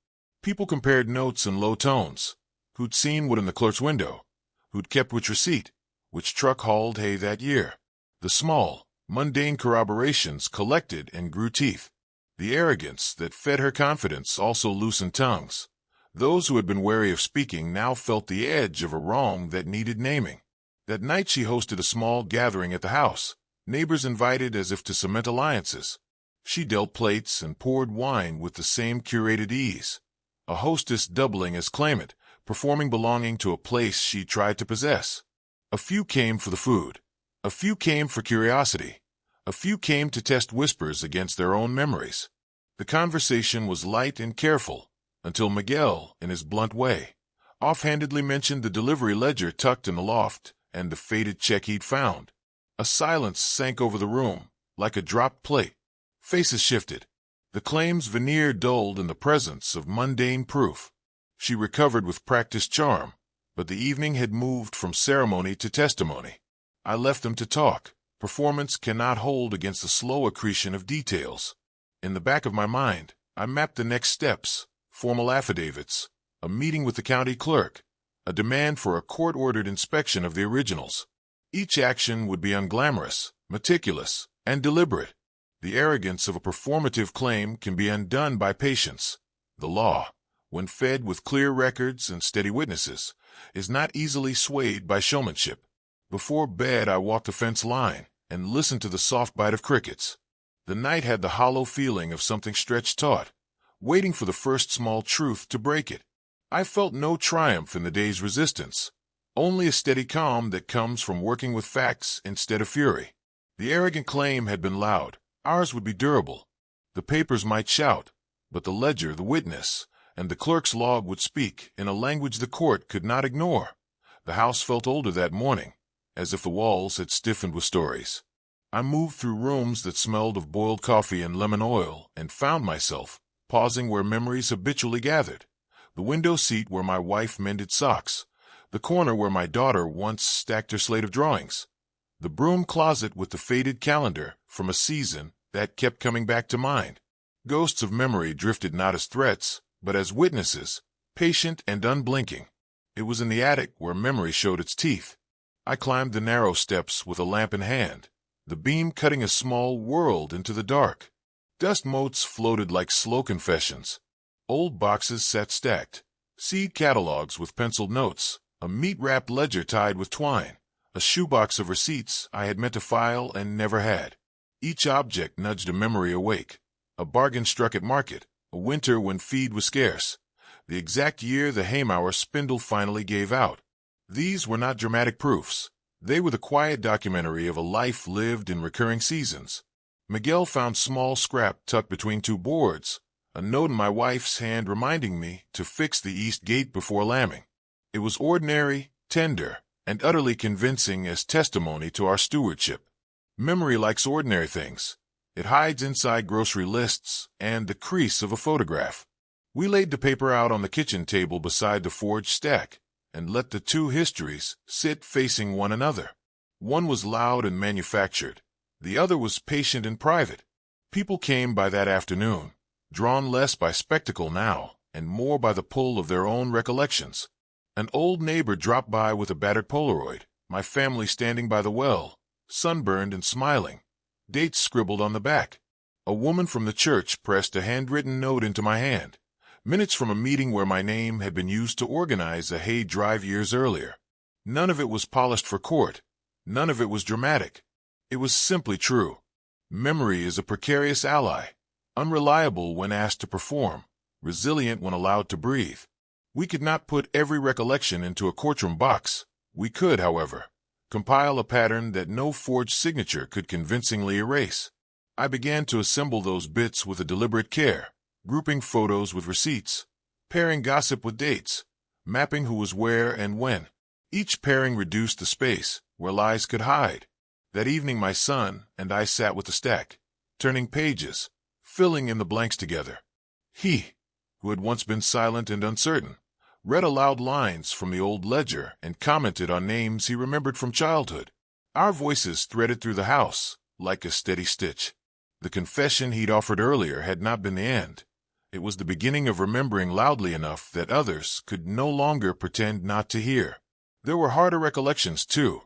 People compared notes in low tones. Who'd seen what in the clerk's window? Who'd kept which receipt? Which truck hauled hay that year? The small, mundane corroborations collected and grew teeth. The arrogance that fed her confidence also loosened tongues. Those who had been wary of speaking now felt the edge of a wrong that needed naming. That night she hosted a small gathering at the house, neighbors invited as if to cement alliances. She dealt plates and poured wine with the same curated ease, a hostess doubling as claimant, performing belonging to a place she tried to possess. A few came for the food. A few came for curiosity. A few came to test whispers against their own memories. The conversation was light and careful, until Miguel, in his blunt way, offhandedly mentioned the delivery ledger tucked in the loft and the faded check he'd found. A silence sank over the room, like a dropped plate. Faces shifted. The claim's veneer dulled in the presence of mundane proof. She recovered with practiced charm, but the evening had moved from ceremony to testimony. I left them to talk. Performance cannot hold against the slow accretion of details. In the back of my mind, I mapped the next steps, formal affidavits, a meeting with the county clerk, a demand for a court-ordered inspection of the originals. Each action would be unglamorous, meticulous, and deliberate. The arrogance of a performative claim can be undone by patience. The law, when fed with clear records and steady witnesses, is not easily swayed by showmanship. Before bed, I walked the fence line and listened to the soft bite of crickets. The night had the hollow feeling of something stretched taut, waiting for the first small truth to break it. I felt no triumph in the day's resistance, only a steady calm that comes from working with facts instead of fury. The arrogant claim had been loud. Ours would be durable. The papers might shout, but the ledger, the witness, and the clerk's log would speak in a language the court could not ignore. The house felt older that morning, as if the walls had stiffened with stories. I moved through rooms that smelled of boiled coffee and lemon oil and found myself pausing where memories habitually gathered. The window seat where my wife mended socks, the corner where my daughter once stacked her slate of drawings, the broom closet with the faded calendar from a season that kept coming back to mind. Ghosts of memory drifted not as threats, but as witnesses, patient and unblinking. It was in the attic where memory showed its teeth. I climbed the narrow steps with a lamp in hand, the beam cutting a small world into the dark. Dust motes floated like slow confessions. Old boxes sat stacked, seed catalogs with penciled notes, a meat-wrapped ledger tied with twine, a shoebox of receipts I had meant to file and never had. Each object nudged a memory awake. A bargain struck at market, a winter when feed was scarce, the exact year the Haymauer spindle finally gave out. These were not dramatic proofs. They were the quiet documentary of a life lived in recurring seasons. Miguel found small scrap tucked between two boards, a note in my wife's hand reminding me to fix the east gate before lambing. It was ordinary, tender, and utterly convincing as testimony to our stewardship. Memory likes ordinary things. It hides inside grocery lists and the crease of a photograph. We laid the paper out on the kitchen table beside the forged stack and let the two histories sit facing one another. One was loud and manufactured. The other was patient and private. People came by that afternoon, drawn less by spectacle now and more by the pull of their own recollections. An old neighbor dropped by with a battered Polaroid, my family standing by the well, sunburned and smiling, dates scribbled on the back. A woman from the church pressed a handwritten note into my hand, minutes from a meeting where my name had been used to organize a hay drive years earlier. None of it was polished for court. None of it was dramatic. It was simply true. Memory is a precarious ally, unreliable when asked to perform, resilient when allowed to breathe. We could not put every recollection into a courtroom box. We could, however, compile a pattern that no forged signature could convincingly erase. I began to assemble those bits with a deliberate care, grouping photos with receipts, pairing gossip with dates, mapping who was where and when. Each pairing reduced the space where lies could hide. That evening my son and I sat with the stack, turning pages, filling in the blanks together. He, who had once been silent and uncertain, read aloud lines from the old ledger and commented on names he remembered from childhood. Our voices threaded through the house like a steady stitch. The confession he'd offered earlier had not been the end. It was the beginning of remembering loudly enough that others could no longer pretend not to hear. There were harder recollections, too,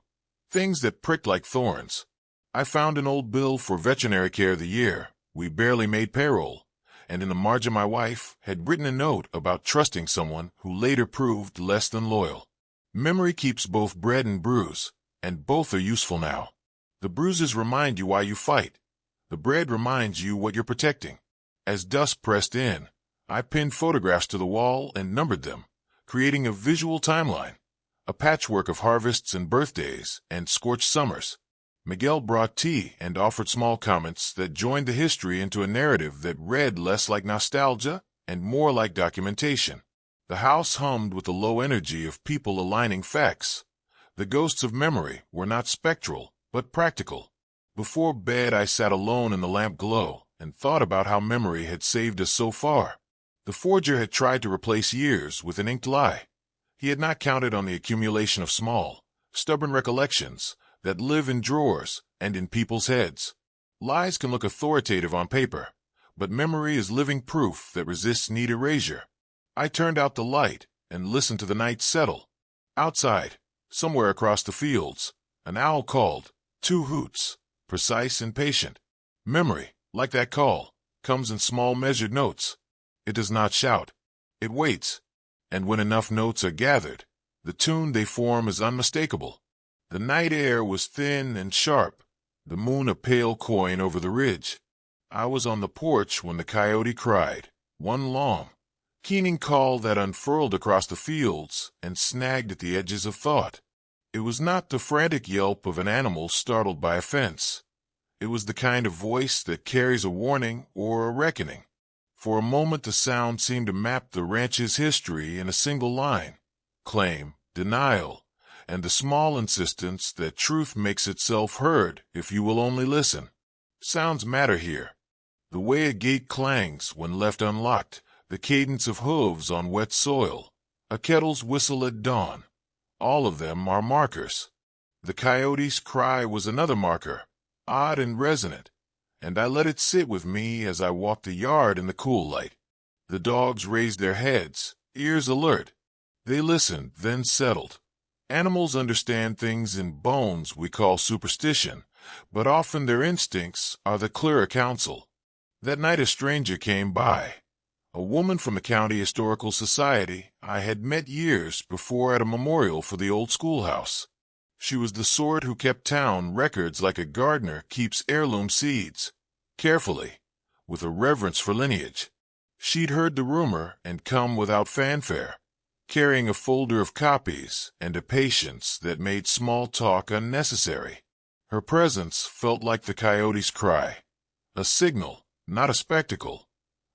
things that pricked like thorns. I found an old bill for veterinary care the year we barely made payroll, and in the margin my wife had written a note about trusting someone who later proved less than loyal. Memory keeps both bread and bruise, and both are useful now. The bruises remind you why you fight. The bread reminds you what you're protecting. As dusk pressed in, I pinned photographs to the wall and numbered them, creating a visual timeline, a patchwork of harvests and birthdays and scorched summers. Miguel brought tea and offered small comments that joined the history into a narrative that read less like nostalgia and more like documentation. The house hummed with the low energy of people aligning facts. The ghosts of memory were not spectral, but practical. Before bed I sat alone in the lamp glow and thought about how memory had saved us so far. The forger had tried to replace years with an inked lie. He had not counted on the accumulation of small, stubborn recollections that live in drawers and in people's heads. Lies can look authoritative on paper, but memory is living proof that resists neat erasure. I turned out the light and listened to the night settle. Outside, somewhere across the fields, an owl called, 2 hoots, precise and patient. Memory, like that call, comes in small measured notes. It does not shout. It waits. And when enough notes are gathered, the tune they form is unmistakable. The night air was thin and sharp, the moon a pale coin over the ridge. I was on the porch when the coyote cried, one long, keening call that unfurled across the fields and snagged at the edges of thought. It was not the frantic yelp of an animal startled by a fence. It was the kind of voice that carries a warning or a reckoning. For a moment the sound seemed to map the ranch's history in a single line: claim, denial, and the small insistence that truth makes itself heard if you will only listen. Sounds matter here. The way a gate clangs when left unlocked, the cadence of hooves on wet soil, a kettle's whistle at dawn. All of them are markers. The coyote's cry was another marker, odd and resonant, and I let it sit with me as I walked the yard in the cool light. The dogs raised their heads, ears alert. They listened, then settled. Animals understand things in bones we call superstition, but often their instincts are the clearer counsel. That night a stranger came by. A woman from the County Historical Society I had met years before at a memorial for the old schoolhouse. She was the sort who kept town records like a gardener keeps heirloom seeds, carefully, with a reverence for lineage. She'd heard the rumor and come without fanfare, carrying a folder of copies and a patience that made small talk unnecessary. Her presence felt like the coyote's cry, a signal, not a spectacle,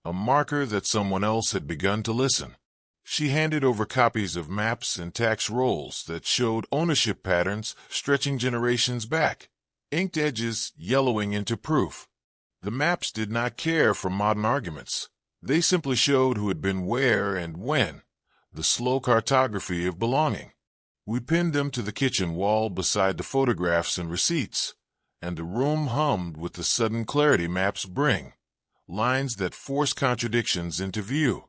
a marker that someone else had begun to listen. She handed over copies of maps and tax rolls that showed ownership patterns stretching generations back, inked edges yellowing into proof. The maps did not care for modern arguments. They simply showed who had been where and when, the slow cartography of belonging. We pinned them to the kitchen wall beside the photographs and receipts, and the room hummed with the sudden clarity maps bring, lines that force contradictions into view.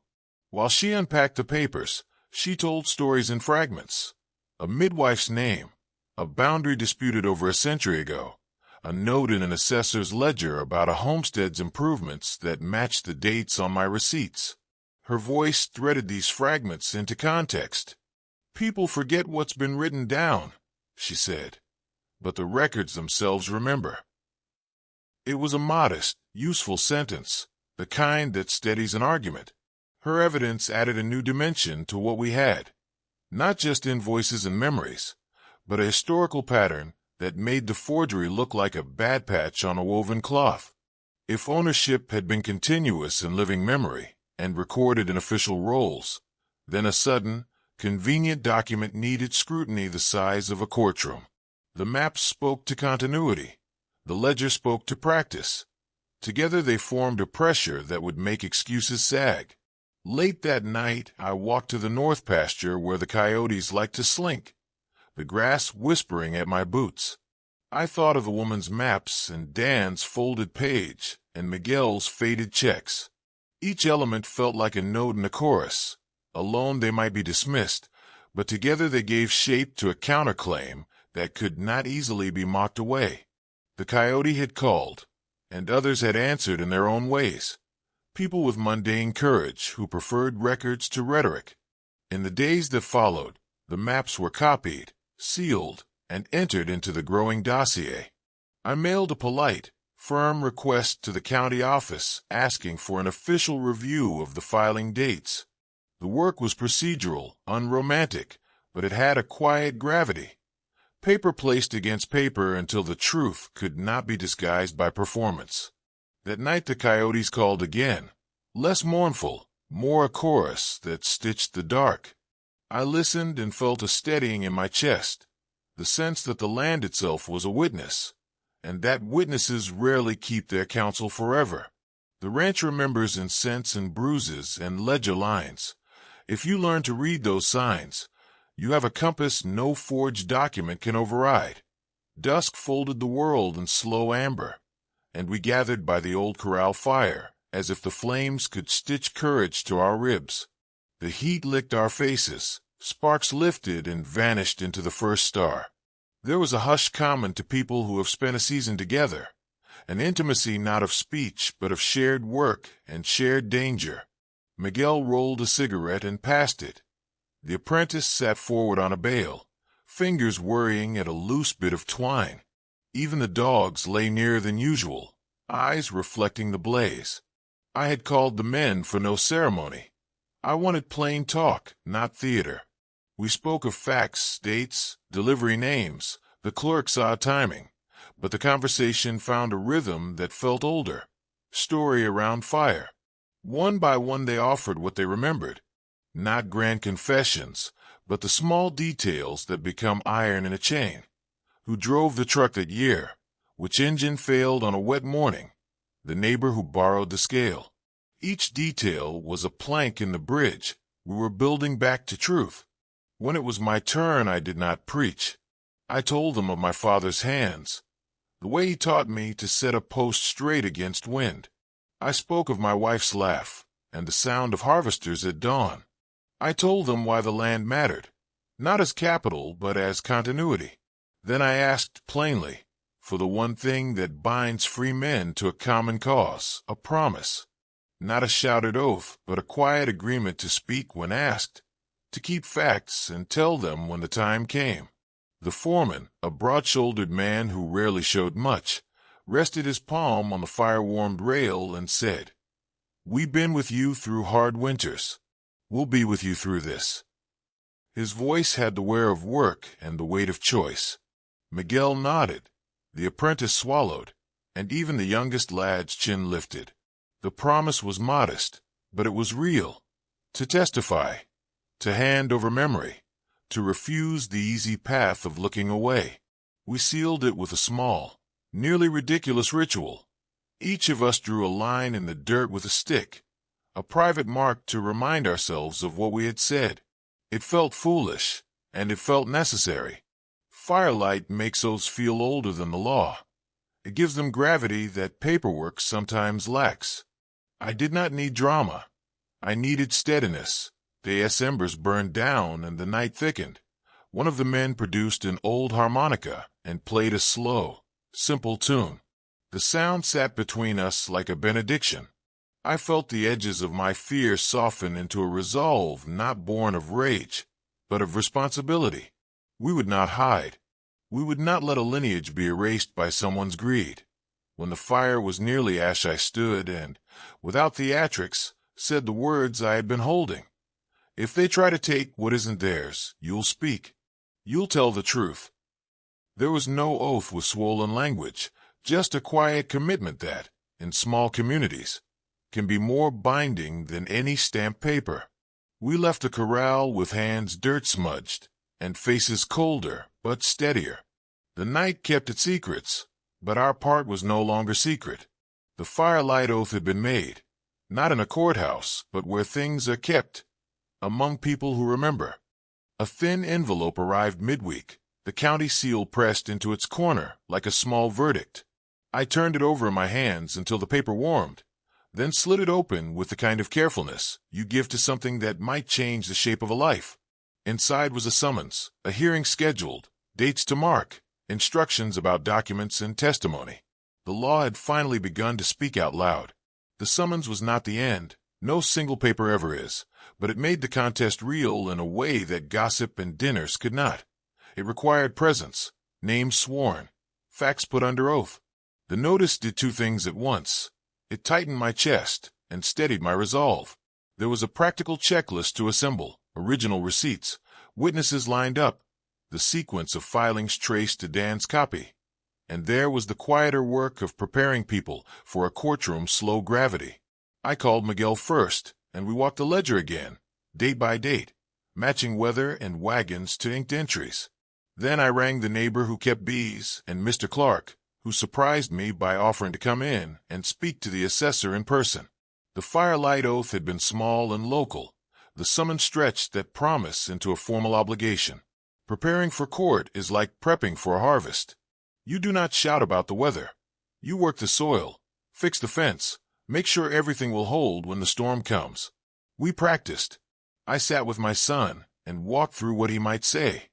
While she unpacked the papers, she told stories in fragments. A midwife's name, a boundary disputed over a century ago, a note in an assessor's ledger about a homestead's improvements that matched the dates on my receipts. Her voice threaded these fragments into context. "People forget what's been written down," she said, "but the records themselves remember." It was a modest, useful sentence, the kind that steadies an argument. Her evidence added a new dimension to what we had, not just invoices and memories, but a historical pattern that made the forgery look like a bad patch on a woven cloth. If ownership had been continuous in living memory and recorded in official rolls, then a sudden, convenient document needed scrutiny the size of a courtroom. The maps spoke to continuity. The ledger spoke to practice. Together they formed a pressure that would make excuses sag. Late that night, I walked to the north pasture where the coyotes liked to slink, the grass whispering at my boots. I thought of the woman's maps and Dan's folded page and Miguel's faded checks. Each element felt like a note in a chorus. Alone they might be dismissed, but together they gave shape to a counterclaim that could not easily be mocked away. The coyote had called, and others had answered in their own ways. People with mundane courage who preferred records to rhetoric. In the days that followed, the maps were copied, sealed, and entered into the growing dossier. I mailed a polite, firm request to the county office asking for an official review of the filing dates. The work was procedural, unromantic, but it had a quiet gravity. Paper placed against paper until the truth could not be disguised by performance. That night the coyotes called again, less mournful, more a chorus that stitched the dark. I listened and felt a steadying in my chest, the sense that the land itself was a witness, and that witnesses rarely keep their counsel forever. The ranch remembers in scents and bruises and ledger lines. If you learn to read those signs, you have a compass no forged document can override. Dusk folded the world in slow amber, and we gathered by the old corral fire, as if the flames could stitch courage to our ribs. The heat licked our faces, sparks lifted and vanished into the first star. There was a hush common to people who have spent a season together, an intimacy not of speech but of shared work and shared danger. Miguel rolled a cigarette and passed it. The apprentice sat forward on a bale, fingers worrying at a loose bit of twine. Even the dogs lay nearer than usual, eyes reflecting the blaze. I had called the men for no ceremony. I wanted plain talk, not theater. We spoke of facts, dates, delivery names. The clerk saw timing, but the conversation found a rhythm that felt older. Story around fire. One by one they offered what they remembered. Not grand confessions, but the small details that become iron in a chain. Who drove the truck that year? Which engine failed on a wet morning? The neighbor who borrowed the scale. Each detail was a plank in the bridge. We were building back to truth. When it was my turn, I did not preach. I told them of my father's hands, the way he taught me to set a post straight against wind. I spoke of my wife's laugh and the sound of harvesters at dawn. I told them why the land mattered, not as capital, but as continuity. Then I asked plainly for the one thing that binds free men to a common cause, a promise. Not a shouted oath, but a quiet agreement to speak when asked, to keep facts and tell them when the time came. The foreman, a broad-shouldered man who rarely showed much, rested his palm on the fire-warmed rail and said, "We've been with you through hard winters. We'll be with you through this." His voice had the wear of work and the weight of choice. Miguel nodded, the apprentice swallowed, and even the youngest lad's chin lifted. The promise was modest, but it was real. To testify, to hand over memory, to refuse the easy path of looking away. We sealed it with a small, nearly ridiculous ritual. Each of us drew a line in the dirt with a stick, a private mark to remind ourselves of what we had said. It felt foolish, and it felt necessary. Firelight makes oaths feel older than the law. It gives them gravity that paperwork sometimes lacks. I did not need drama. I needed steadiness. The embers burned down and the night thickened. One of the men produced an old harmonica and played a slow, simple tune. The sound sat between us like a benediction. I felt the edges of my fear soften into a resolve not born of rage, but of responsibility. We would not hide. We would not let a lineage be erased by someone's greed. When the fire was nearly ash, I stood and, without theatrics, said the words I had been holding. If they try to take what isn't theirs, you'll speak. You'll tell the truth. There was no oath with swollen language, just a quiet commitment that, in small communities, can be more binding than any stamped paper. We left the corral with hands dirt-smudged and faces colder but steadier. The night kept its secrets, but our part was no longer secret. The firelight oath had been made, not in a courthouse, but where things are kept, among people who remember. A thin envelope arrived midweek, the county seal pressed into its corner like a small verdict. I turned it over in my hands until the paper warmed, then slid it open with the kind of carefulness you give to something that might change the shape of a life. Inside was a summons, a hearing scheduled, dates to mark, instructions about documents and testimony. The law had finally begun to speak out loud. The summons was not the end. No single paper ever is, but it made the contest real in a way that gossip and dinners could not. It required presence, names sworn, facts put under oath. The notice did two things at once. It tightened my chest and steadied my resolve. There was a practical checklist to assemble, original receipts, witnesses lined up, the sequence of filings traced to Dan's copy. And there was the quieter work of preparing people for a courtroom's slow gravity. I called Miguel first, and we walked the ledger again, date by date, matching weather and wagons to inked entries. Then I rang the neighbor who kept bees and Mr. Clark, who surprised me by offering to come in and speak to the assessor in person. The firelight oath had been small and local. The summons stretched that promise into a formal obligation. Preparing for court is like prepping for a harvest. You do not shout about the weather. You work the soil, fix the fence, make sure everything will hold when the storm comes. We practiced. I sat with my son and walked through what he might say,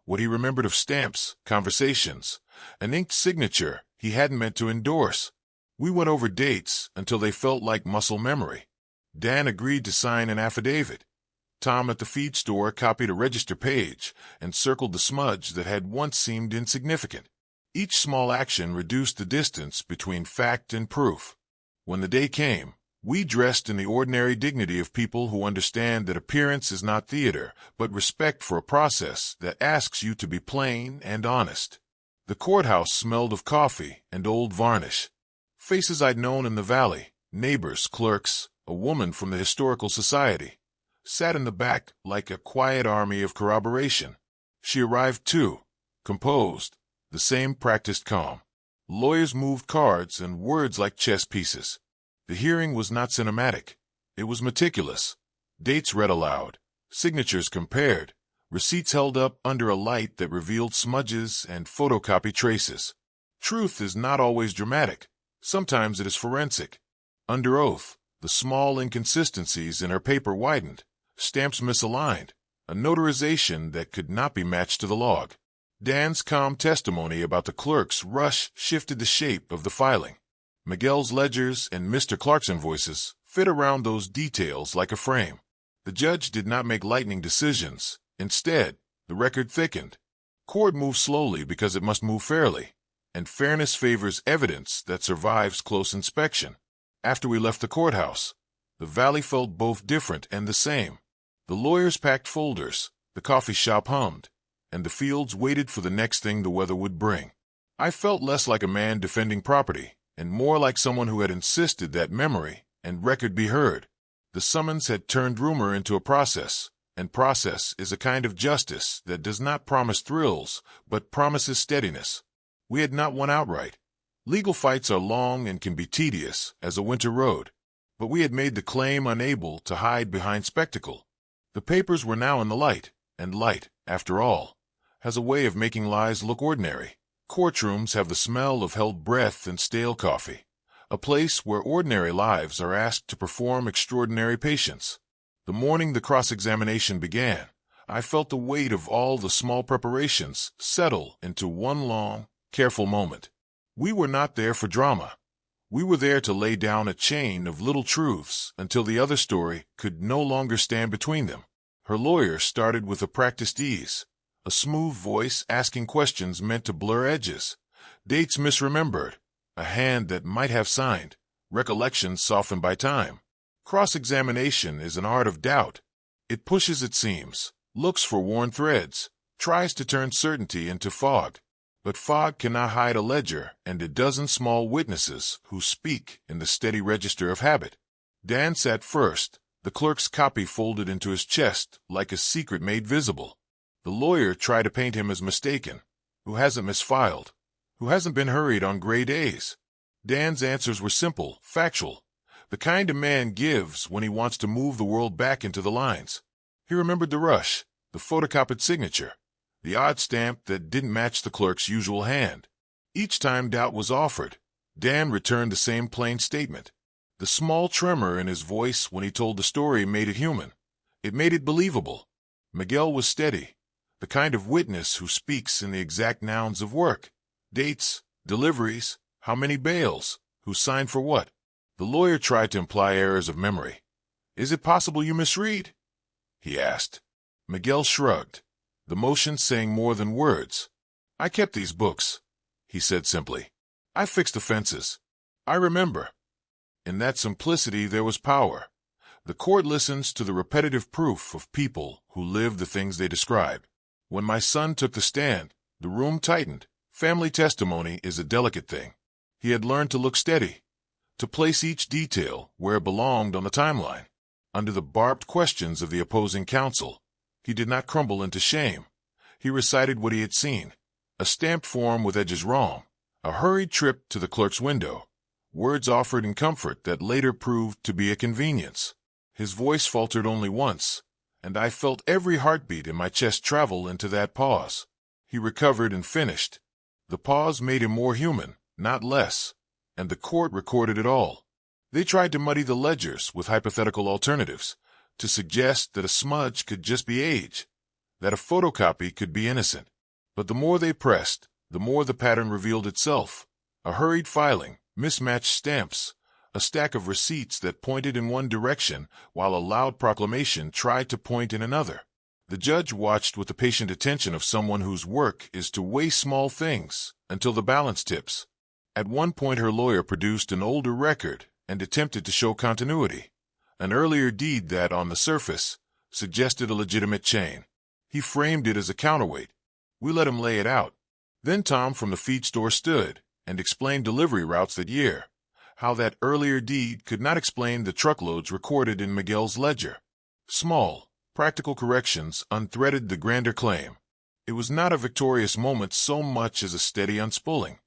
what he remembered of stamps, conversations, an inked signature he hadn't meant to endorse. We went over dates until they felt like muscle memory. Dan agreed to sign an affidavit. Tom at the feed store copied a register page and circled the smudge that had once seemed insignificant. Each small action reduced the distance between fact and proof. When the day came, we dressed in the ordinary dignity of people who understand that appearance is not theater, but respect for a process that asks you to be plain and honest. The courthouse smelled of coffee and old varnish. Faces I'd known in the valley, neighbors, clerks, a woman from the Historical Society, sat in the back like a quiet army of corroboration. She arrived too, composed, the same practiced calm. Lawyers moved cards and words like chess pieces. The hearing was not cinematic. It was meticulous. Dates read aloud, signatures compared, receipts held up under a light that revealed smudges and photocopy traces. Truth is not always dramatic. Sometimes it is forensic. Under oath, the small inconsistencies in her paper widened, stamps misaligned, a notarization that could not be matched to the log. Dan's calm testimony about the clerk's rush shifted the shape of the filing. Miguel's ledgers and Mr. Clark's invoices fit around those details like a frame. The judge did not make lightning decisions. Instead, the record thickened. Court moves slowly because it must move fairly, and fairness favors evidence that survives close inspection. After we left the courthouse, the valley felt both different and the same. The lawyers packed folders, the coffee shop hummed, and the fields waited for the next thing the weather would bring. I felt less like a man defending property, and more like someone who had insisted that memory and record be heard. The summons had turned rumor into a process, and process is a kind of justice that does not promise thrills, but promises steadiness. We had not won outright. Legal fights are long and can be tedious as a winter road, but we had made the claim unable to hide behind spectacle. The papers were now in the light, and light, after all, has a way of making lies look ordinary. Courtrooms have the smell of held breath and stale coffee, a place where ordinary lives are asked to perform extraordinary patience. The morning the cross-examination began, I felt the weight of all the small preparations settle into one long, careful moment. We were not there for drama. We were there to lay down a chain of little truths until the other story could no longer stand between them. Her lawyer started with a practiced ease, a smooth voice asking questions meant to blur edges, dates misremembered, a hand that might have signed, recollections softened by time. Cross-examination is an art of doubt. It pushes at seams, looks for worn threads, tries to turn certainty into fog. But fog cannot hide a ledger and a dozen small witnesses who speak in the steady register of habit. Dan sat first, the clerk's copy folded into his chest like a secret made visible. The lawyer tried to paint him as mistaken, who hasn't misfiled, who hasn't been hurried on gray days. Dan's answers were simple, factual, the kind a man gives when he wants to move the world back into the lines. He remembered the rush, the photocopied signature, the odd stamp that didn't match the clerk's usual hand. Each time doubt was offered, Dan returned the same plain statement. The small tremor in his voice when he told the story made it human. It made it believable. Miguel was steady, the kind of witness who speaks in the exact nouns of work, dates, deliveries, how many bales, who signed for what. The lawyer tried to imply errors of memory. "Is it possible you misread?" he asked. Miguel shrugged, the motion saying more than words. "I kept these books," he said simply. "I fixed offenses. I remember." In that simplicity there was power. The court listens to the repetitive proof of people who live the things they describe. When my son took the stand, the room tightened. Family testimony is a delicate thing. He had learned to look steady, to place each detail where it belonged on the timeline. Under the barbed questions of the opposing counsel, he did not crumble into shame. He recited what he had seen, a stamped form with edges wrong, a hurried trip to the clerk's window, words offered in comfort that later proved to be a convenience. His voice faltered only once, and I felt every heartbeat in my chest travel into that pause. He recovered and finished. The pause made him more human, not less, and the court recorded it all. They tried to muddy the ledgers with hypothetical alternatives, to suggest that a smudge could just be age, that a photocopy could be innocent. But the more they pressed, the more the pattern revealed itself. A hurried filing, mismatched stamps, a stack of receipts that pointed in one direction while a loud proclamation tried to point in another. The judge watched with the patient attention of someone whose work is to weigh small things until the balance tips. At one point, her lawyer produced an older record and attempted to show continuity, an earlier deed that, on the surface, suggested a legitimate chain. He framed it as a counterweight. We let him lay it out. Then Tom from the feed store stood and explained delivery routes that year, how that earlier deed could not explain the truckloads recorded in Miguel's ledger. Small, practical corrections unthreaded the grander claim. It was not a victorious moment so much as a steady unspooling.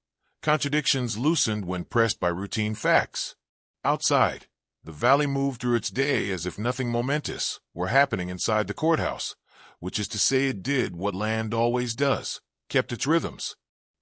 Contradictions loosened when pressed by routine facts. Outside, the valley moved through its day as if nothing momentous were happening inside the courthouse, which is to say it did what land always does, kept its rhythms.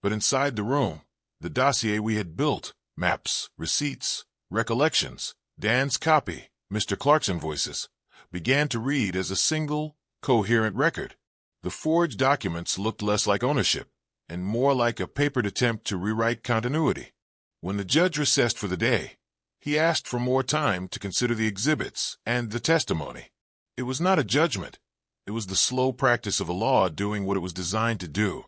But inside the room, the dossier we had built, maps, receipts, recollections, Dan's copy, Mr. Clark's invoices, began to read as a single, coherent record. The forged documents looked less like ownership and more like a papered attempt to rewrite continuity. When the judge recessed for the day, he asked for more time to consider the exhibits and the testimony. It was not a judgment. It was the slow practice of a law doing what it was designed to do: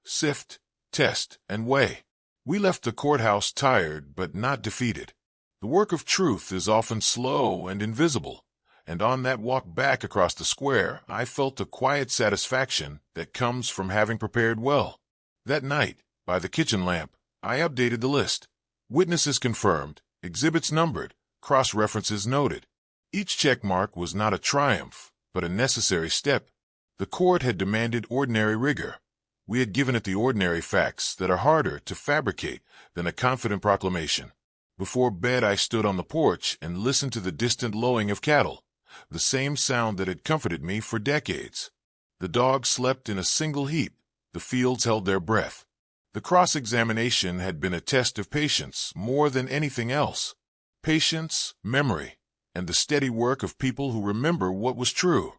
sift, test, and weigh. We left the courthouse tired but not defeated. The work of truth is often slow and invisible, and on that walk back across the square, I felt a quiet satisfaction that comes from having prepared well. That night, by the kitchen lamp, I updated the list. Witnesses confirmed, exhibits numbered, cross-references noted. Each check mark was not a triumph, but a necessary step. The court had demanded ordinary rigor. We had given it the ordinary facts that are harder to fabricate than a confident proclamation. Before bed, I stood on the porch and listened to the distant lowing of cattle, the same sound that had comforted me for decades. The dogs slept in a single heap. The fields held their breath. The cross-examination had been a test of patience more than anything else. Patience, memory, and the steady work of people who remember what was true.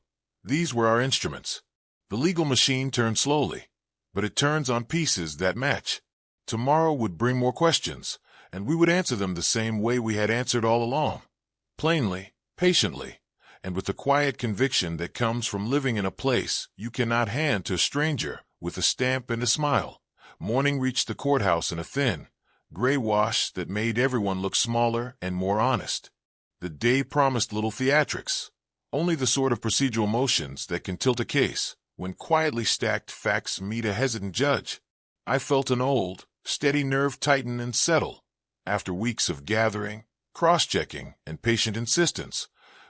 These were our instruments. The legal machine turned slowly, but it turns on pieces that match. Tomorrow would bring more questions, and we would answer them the same way we had answered all along. Plainly, patiently, and with the quiet conviction that comes from living in a place you cannot hand to a stranger with a stamp and a smile. Morning reached the courthouse in a thin, gray wash that made everyone look smaller and more honest. The day promised little theatrics, only the sort of procedural motions that can tilt a case when quietly stacked facts meet a hesitant judge. I felt an old, steady nerve tighten and settle. After weeks of gathering, cross-checking, and patient insistence,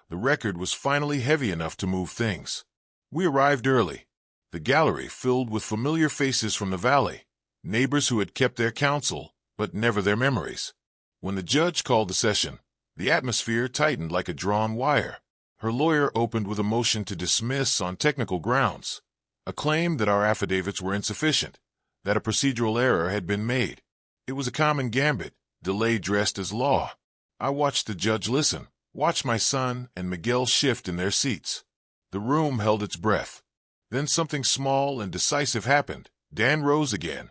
the record was finally heavy enough to move things. We arrived early. The gallery filled with familiar faces from the valley, neighbors who had kept their counsel, but never their memories. When the judge called the session, the atmosphere tightened like a drawn wire. Her lawyer opened with a motion to dismiss on technical grounds, a claim that our affidavits were insufficient, that a procedural error had been made. It was a common gambit, delay dressed as law. I watched the judge listen, watched my son and Miguel shift in their seats. The room held its breath. Then something small and decisive happened. Dan rose again.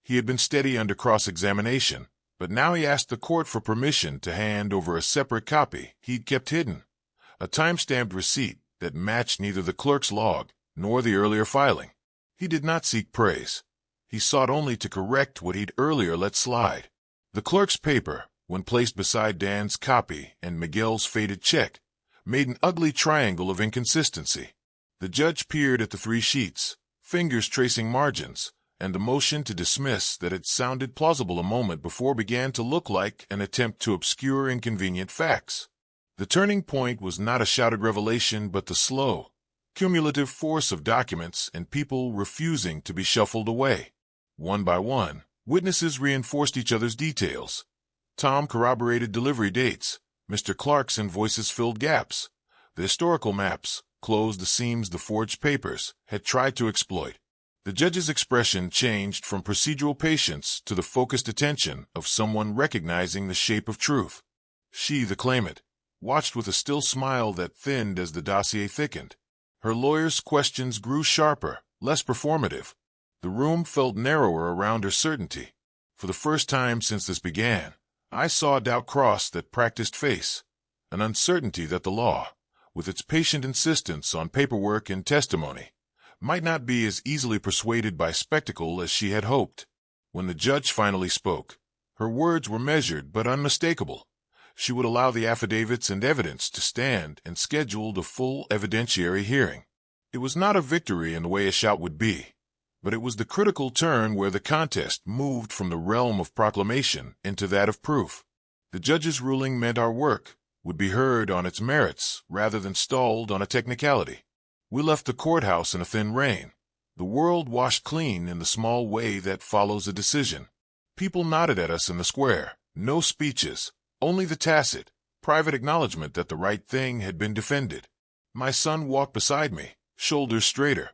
He had been steady under cross-examination, but now he asked the court for permission to hand over a separate copy he'd kept hidden, a time-stamped receipt that matched neither the clerk's log nor the earlier filing. He did not seek praise. He sought only to correct what he'd earlier let slide. The clerk's paper, when placed beside Dan's copy and Miguel's faded check, made an ugly triangle of inconsistency. The judge peered at the three sheets, fingers tracing margins, and the motion to dismiss that had sounded plausible a moment before began to look like an attempt to obscure inconvenient facts. The turning point was not a shouted revelation but the slow, cumulative force of documents and people refusing to be shuffled away. One by one, witnesses reinforced each other's details. Tom corroborated delivery dates. Mr. Clark's invoices filled gaps. The historical maps closed the seams the forged papers had tried to exploit. The judge's expression changed from procedural patience to the focused attention of someone recognizing the shape of truth. She, the claimant, watched with a still smile that thinned as the dossier thickened. Her lawyer's questions grew sharper, less performative. The room felt narrower around her certainty. For the first time since this began, I saw a doubt cross that practiced face, an uncertainty that the law, with its patient insistence on paperwork and testimony, might not be as easily persuaded by spectacle as she had hoped. When the judge finally spoke, her words were measured but unmistakable. She would allow the affidavits and evidence to stand and scheduled a full evidentiary hearing. It was not a victory in the way a shout would be, but it was the critical turn where the contest moved from the realm of proclamation into that of proof. The judge's ruling meant our work would be heard on its merits rather than stalled on a technicality. We left the courthouse in a thin rain, the world washed clean in the small way that follows a decision. People nodded at us in the square, no speeches, only the tacit, private acknowledgement that the right thing had been defended. My son walked beside me, shoulders straighter.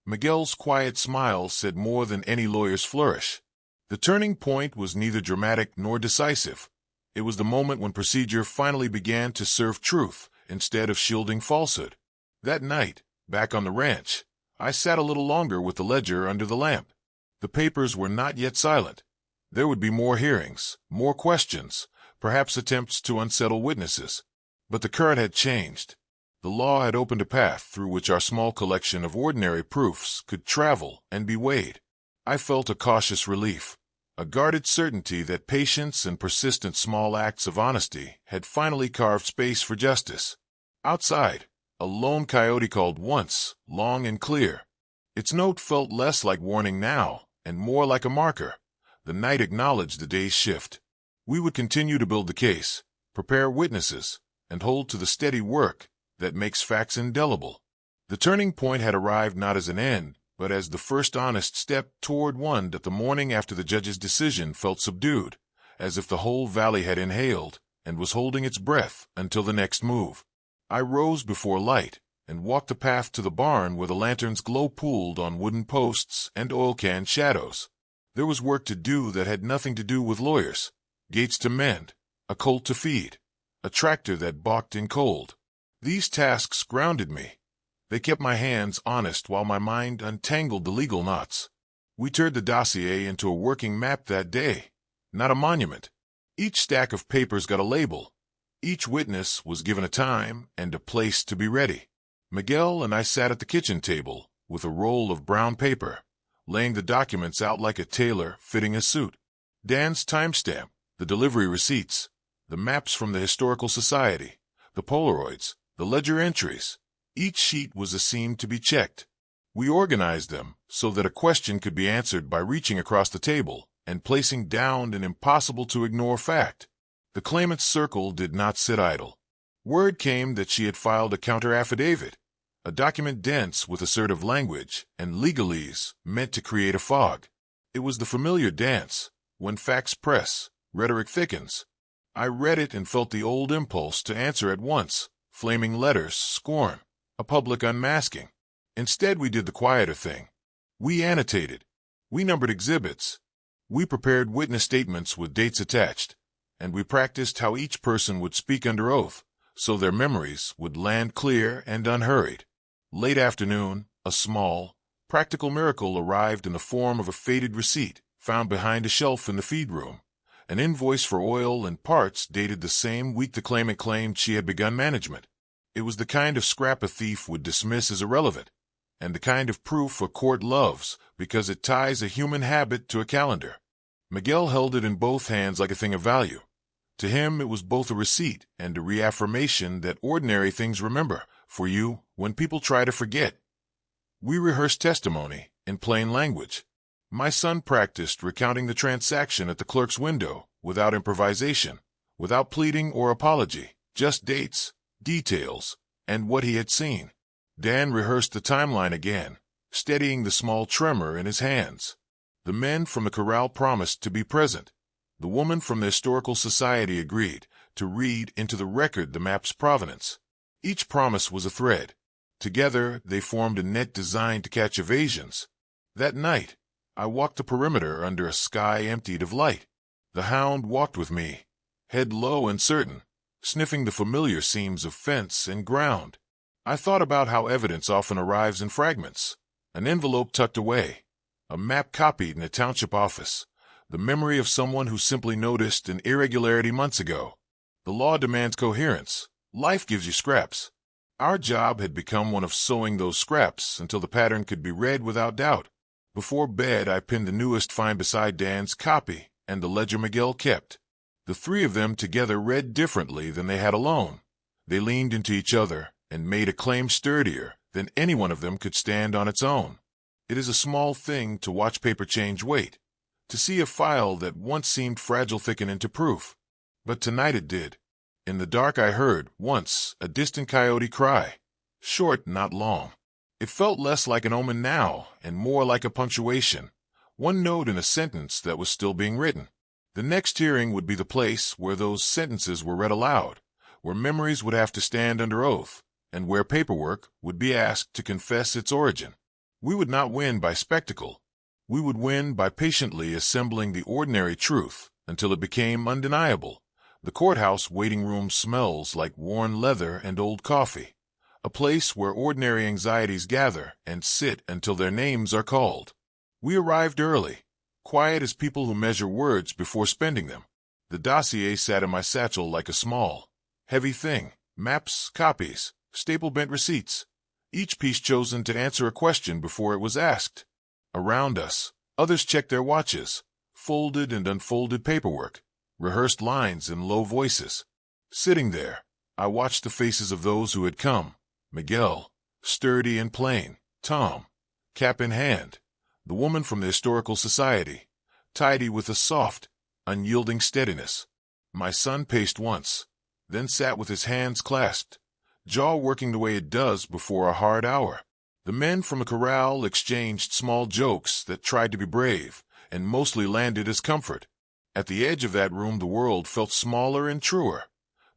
Miguel's quiet smile said more than any lawyer's flourish. The turning point was neither dramatic nor decisive. It was the moment when procedure finally began to serve truth instead of shielding falsehood. That night, back on the ranch, I sat a little longer with the ledger under the lamp. The papers were not yet silent. There would be more hearings, more questions, perhaps attempts to unsettle witnesses. But the current had changed. The law had opened a path through which our small collection of ordinary proofs could travel and be weighed. I felt a cautious relief, a guarded certainty that patience and persistent small acts of honesty had finally carved space for justice. Outside, a lone coyote called once, long and clear. Its note felt less like warning now and more like a marker. The night acknowledged the day's shift. We would continue to build the case, prepare witnesses, and hold to the steady work that makes facts indelible. The turning point had arrived not as an end, but as the first honest step toward one that the morning after the judge's decision felt subdued, as if the whole valley had inhaled and was holding its breath until the next move. I rose before light and walked the path to the barn where the lantern's glow pooled on wooden posts and oil can shadows. There was work to do that had nothing to do with lawyers. Gates to mend, a colt to feed, a tractor that balked in cold. These tasks grounded me. They kept my hands honest while my mind untangled the legal knots. We turned the dossier into a working map that day, not a monument. Each stack of papers got a label. Each witness was given a time and a place to be ready. Miguel and I sat at the kitchen table with a roll of brown paper, laying the documents out like a tailor fitting a suit. Dan's timestamp, the delivery receipts, the maps from the Historical Society, the Polaroids, the ledger entries. Each sheet was a seam to be checked. We organized them so that a question could be answered by reaching across the table and placing down an impossible-to-ignore fact. The claimant's circle did not sit idle. Word came that she had filed a counter-affidavit, a document dense with assertive language and legalese meant to create a fog. It was the familiar dance. When facts press, rhetoric thickens. I read it and felt the old impulse to answer at once. Flaming letters, scorn, a public unmasking. Instead, we did the quieter thing. We annotated. We numbered exhibits. We prepared witness statements with dates attached. And we practiced how each person would speak under oath, so their memories would land clear and unhurried. Late afternoon, a small, practical miracle arrived in the form of a faded receipt found behind a shelf in the feed room. An invoice for oil and parts dated the same week the claimant claimed she had begun management. It was the kind of scrap a thief would dismiss as irrelevant, and the kind of proof a court loves because it ties a human habit to a calendar. Miguel held it in both hands like a thing of value. To him, it was both a receipt and a reaffirmation that ordinary things remember for you when people try to forget. We rehearsed testimony in plain language. My son practiced recounting the transaction at the clerk's window without improvisation, without pleading or apology, just dates, details, and what he had seen. Dan rehearsed the timeline again, steadying the small tremor in his hands. The men from the corral promised to be present. The woman from the Historical Society agreed to read into the record the map's provenance. Each promise was a thread. Together, they formed a net designed to catch evasions. That night, I walked the perimeter under a sky emptied of light. The hound walked with me, head low and certain, sniffing the familiar seams of fence and ground. I thought about how evidence often arrives in fragments. An envelope tucked away, a map copied in a township office, the memory of someone who simply noticed an irregularity months ago. The law demands coherence. Life gives you scraps. Our job had become one of sewing those scraps until the pattern could be read without doubt. Before bed, I pinned the newest find beside Dan's copy and the ledger Miguel kept. The three of them together read differently than they had alone. They leaned into each other and made a claim sturdier than any one of them could stand on its own. It is a small thing to watch paper change weight, to see a file that once seemed fragile thicken into proof. But tonight it did. In the dark I heard, once, a distant coyote cry. Short, not long. It felt less like an omen now, and more like a punctuation, one note in a sentence that was still being written. The next hearing would be the place where those sentences were read aloud, where memories would have to stand under oath, and where paperwork would be asked to confess its origin. We would not win by spectacle. We would win by patiently assembling the ordinary truth until it became undeniable. The courthouse waiting room smells like worn leather and old coffee, a place where ordinary anxieties gather and sit until their names are called. We arrived early, quiet as people who measure words before spending them. The dossier sat in my satchel like a small, heavy thing, maps, copies, staple-bent receipts, each piece chosen to answer a question before it was asked. Around us, others checked their watches, folded and unfolded paperwork, rehearsed lines in low voices. Sitting there, I watched the faces of those who had come. Miguel, sturdy and plain. Tom, cap in hand. The woman from the Historical Society, tidy with a soft, unyielding steadiness. My son paced once, then sat with his hands clasped, jaw working the way it does before a hard hour. The men from the corral exchanged small jokes that tried to be brave and mostly landed as comfort. At the edge of that room the world felt smaller and truer.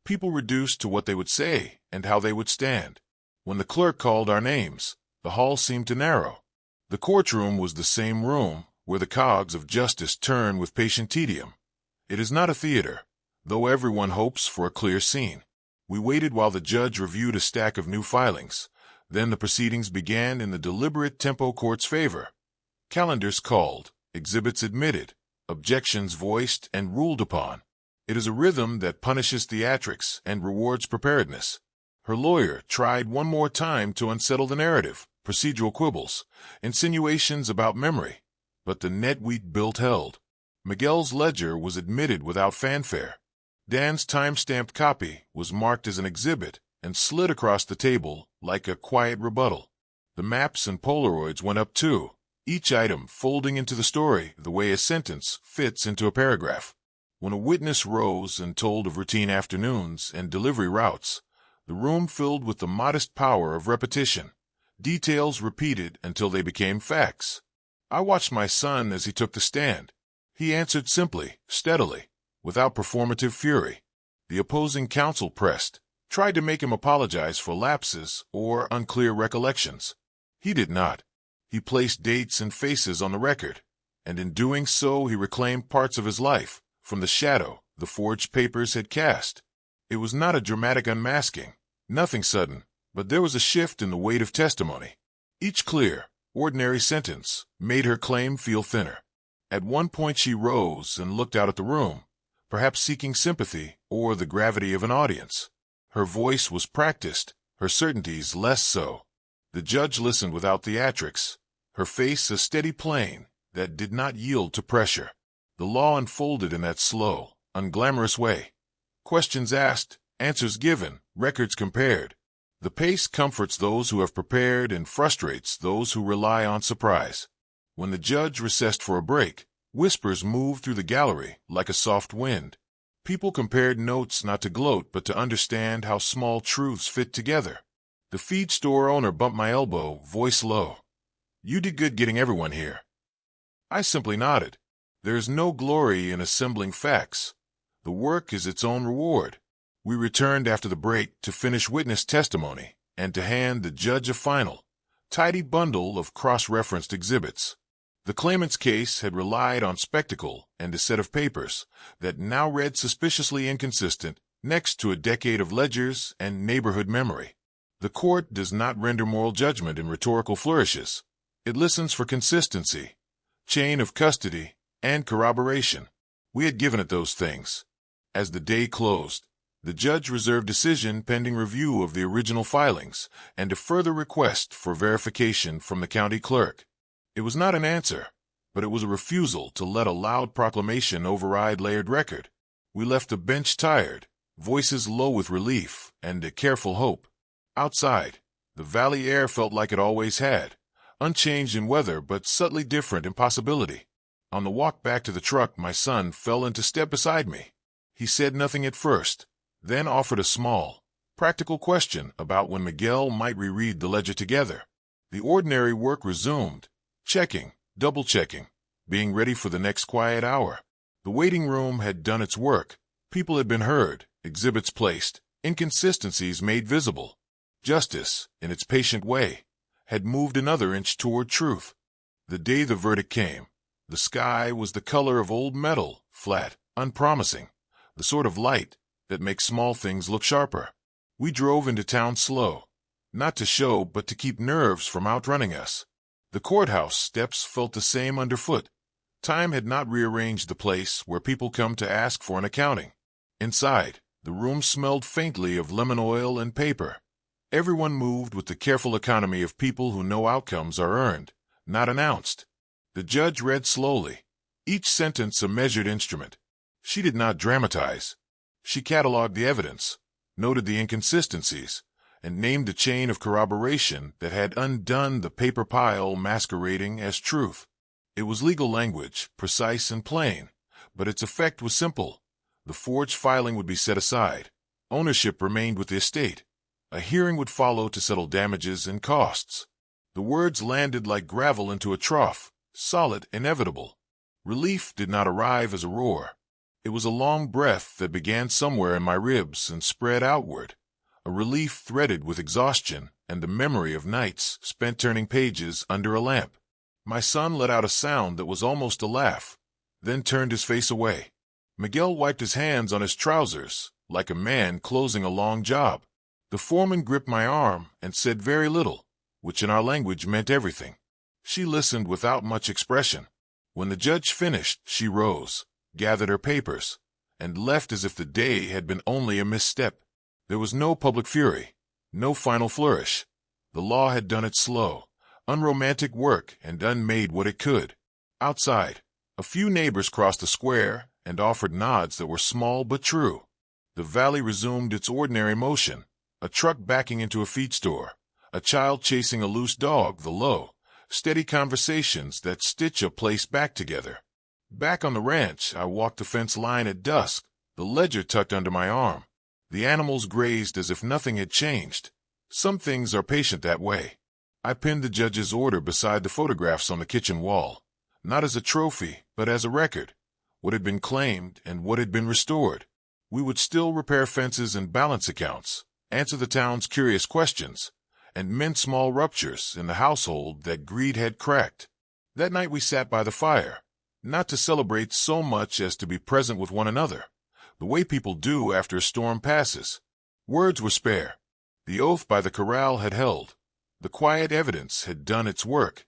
People reduced to what they would say and how they would stand. When the clerk called our names, the hall seemed to narrow. The courtroom was the same room where the cogs of justice turn with patient tedium. It is not a theater, though everyone hopes for a clear scene. We waited while the judge reviewed a stack of new filings. Then the proceedings began in the deliberate tempo court's favor. Calendars called, exhibits admitted, objections voiced and ruled upon. It is a rhythm that punishes theatrics and rewards preparedness. Her lawyer tried one more time to unsettle the narrative, procedural quibbles, insinuations about memory, but the net we'd built held. Miguel's ledger was admitted without fanfare. Dan's time-stamped copy was marked as an exhibit and slid across the table like a quiet rebuttal. The maps and Polaroids went up too, each item folding into the story the way a sentence fits into a paragraph. When a witness rose and told of routine afternoons and delivery routes, the room filled with the modest power of repetition, details repeated until they became facts. I watched my son as he took the stand. He answered simply, steadily, without performative fury. The opposing counsel pressed, tried to make him apologize for lapses or unclear recollections. He did not. He placed dates and faces on the record, and in doing so he reclaimed parts of his life from the shadow the forged papers had cast. It was not a dramatic unmasking, nothing sudden, but there was a shift in the weight of testimony. Each clear, ordinary sentence made her claim feel thinner. At one point she rose and looked out at the room, perhaps seeking sympathy or the gravity of an audience. Her voice was practiced, her certainties less so. The judge listened without theatrics, her face a steady plane that did not yield to pressure. The law unfolded in that slow, unglamorous way. Questions asked, answers given, records compared. The pace comforts those who have prepared and frustrates those who rely on surprise. When the judge recessed for a break, whispers moved through the gallery like a soft wind. People compared notes not to gloat but to understand how small truths fit together. The feed store owner bumped my elbow, voice low. "You did good getting everyone here." I simply nodded. There is no glory in assembling facts. The work is its own reward. We returned after the break to finish witness testimony and to hand the judge a final, tidy bundle of cross-referenced exhibits. The claimant's case had relied on spectacle and a set of papers that now read suspiciously inconsistent next to a decade of ledgers and neighborhood memory. The court does not render moral judgment in rhetorical flourishes. It listens for consistency, chain of custody, and corroboration. We had given it those things. As the day closed, the judge reserved decision pending review of the original filings and a further request for verification from the county clerk. It was not an answer, but it was a refusal to let a loud proclamation override layered record. We left the bench tired, voices low with relief and a careful hope. Outside, the valley air felt like it always had, unchanged in weather but subtly different in possibility. On the walk back to the truck, my son fell into step beside me. He said nothing at first, then offered a small, practical question about when Miguel might reread the ledger together. The ordinary work resumed, checking, double-checking, being ready for the next quiet hour. The waiting room had done its work. People had been heard, exhibits placed, inconsistencies made visible. Justice, in its patient way, had moved another inch toward truth. The day the verdict came, the sky was the color of old metal, flat, unpromising, the sort of light that makes small things look sharper. We drove into town slow, not to show but to keep nerves from outrunning us. The courthouse steps felt the same underfoot. Time had not rearranged the place where people come to ask for an accounting. Inside, the room smelled faintly of lemon oil and paper. Everyone moved with the careful economy of people who know outcomes are earned, not announced. The judge read slowly, each sentence a measured instrument. She did not dramatize. She cataloged the evidence, noted the inconsistencies, and named a chain of corroboration that had undone the paper pile masquerading as truth. It was legal language, precise and plain, but its effect was simple. The forged filing would be set aside. Ownership remained with the estate. A hearing would follow to settle damages and costs. The words landed like gravel into a trough, solid, inevitable. Relief did not arrive as a roar. It was a long breath that began somewhere in my ribs and spread outward, a relief threaded with exhaustion and the memory of nights spent turning pages under a lamp. My son let out a sound that was almost a laugh, then turned his face away. Miguel wiped his hands on his trousers, like a man closing a long job. The foreman gripped my arm and said very little, which in our language meant everything. She listened without much expression. When the judge finished, she rose, gathered her papers, and left as if the day had been only a misstep. There was no public fury, no final flourish. The law had done its slow, unromantic work and unmade what it could. Outside, a few neighbors crossed the square and offered nods that were small but true. The valley resumed its ordinary motion, a truck backing into a feed store, a child chasing a loose dog, the low, steady conversations that stitch a place back together. Back on the ranch, I walked the fence line at dusk, the ledger tucked under my arm. The animals grazed as if nothing had changed. Some things are patient that way. I pinned the judge's order beside the photographs on the kitchen wall, not as a trophy, but as a record. What had been claimed and what had been restored. We would still repair fences and balance accounts, answer the town's curious questions, and mend small ruptures in the household that greed had cracked. That night we sat by the fire, not to celebrate so much as to be present with one another, the way people do after a storm passes. Words were spare. The oath by the corral had held. The quiet evidence had done its work.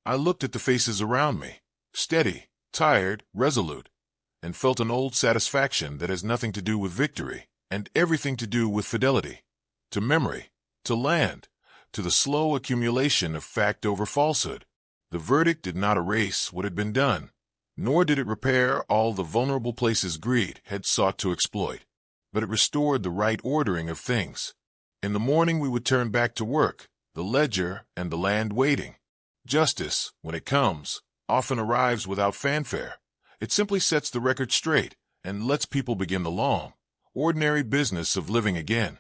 I looked at the faces around me, steady, tired, resolute, and felt an old satisfaction that has nothing to do with victory and everything to do with fidelity, to memory, to land, to the slow accumulation of fact over falsehood. The verdict did not erase what had been done, nor did it repair all the vulnerable places greed had sought to exploit, but it restored the right ordering of things. In the morning we would turn back to work, the ledger and the land waiting. Justice, when it comes, often arrives without fanfare. It simply sets the record straight and lets people begin the long, ordinary business of living again.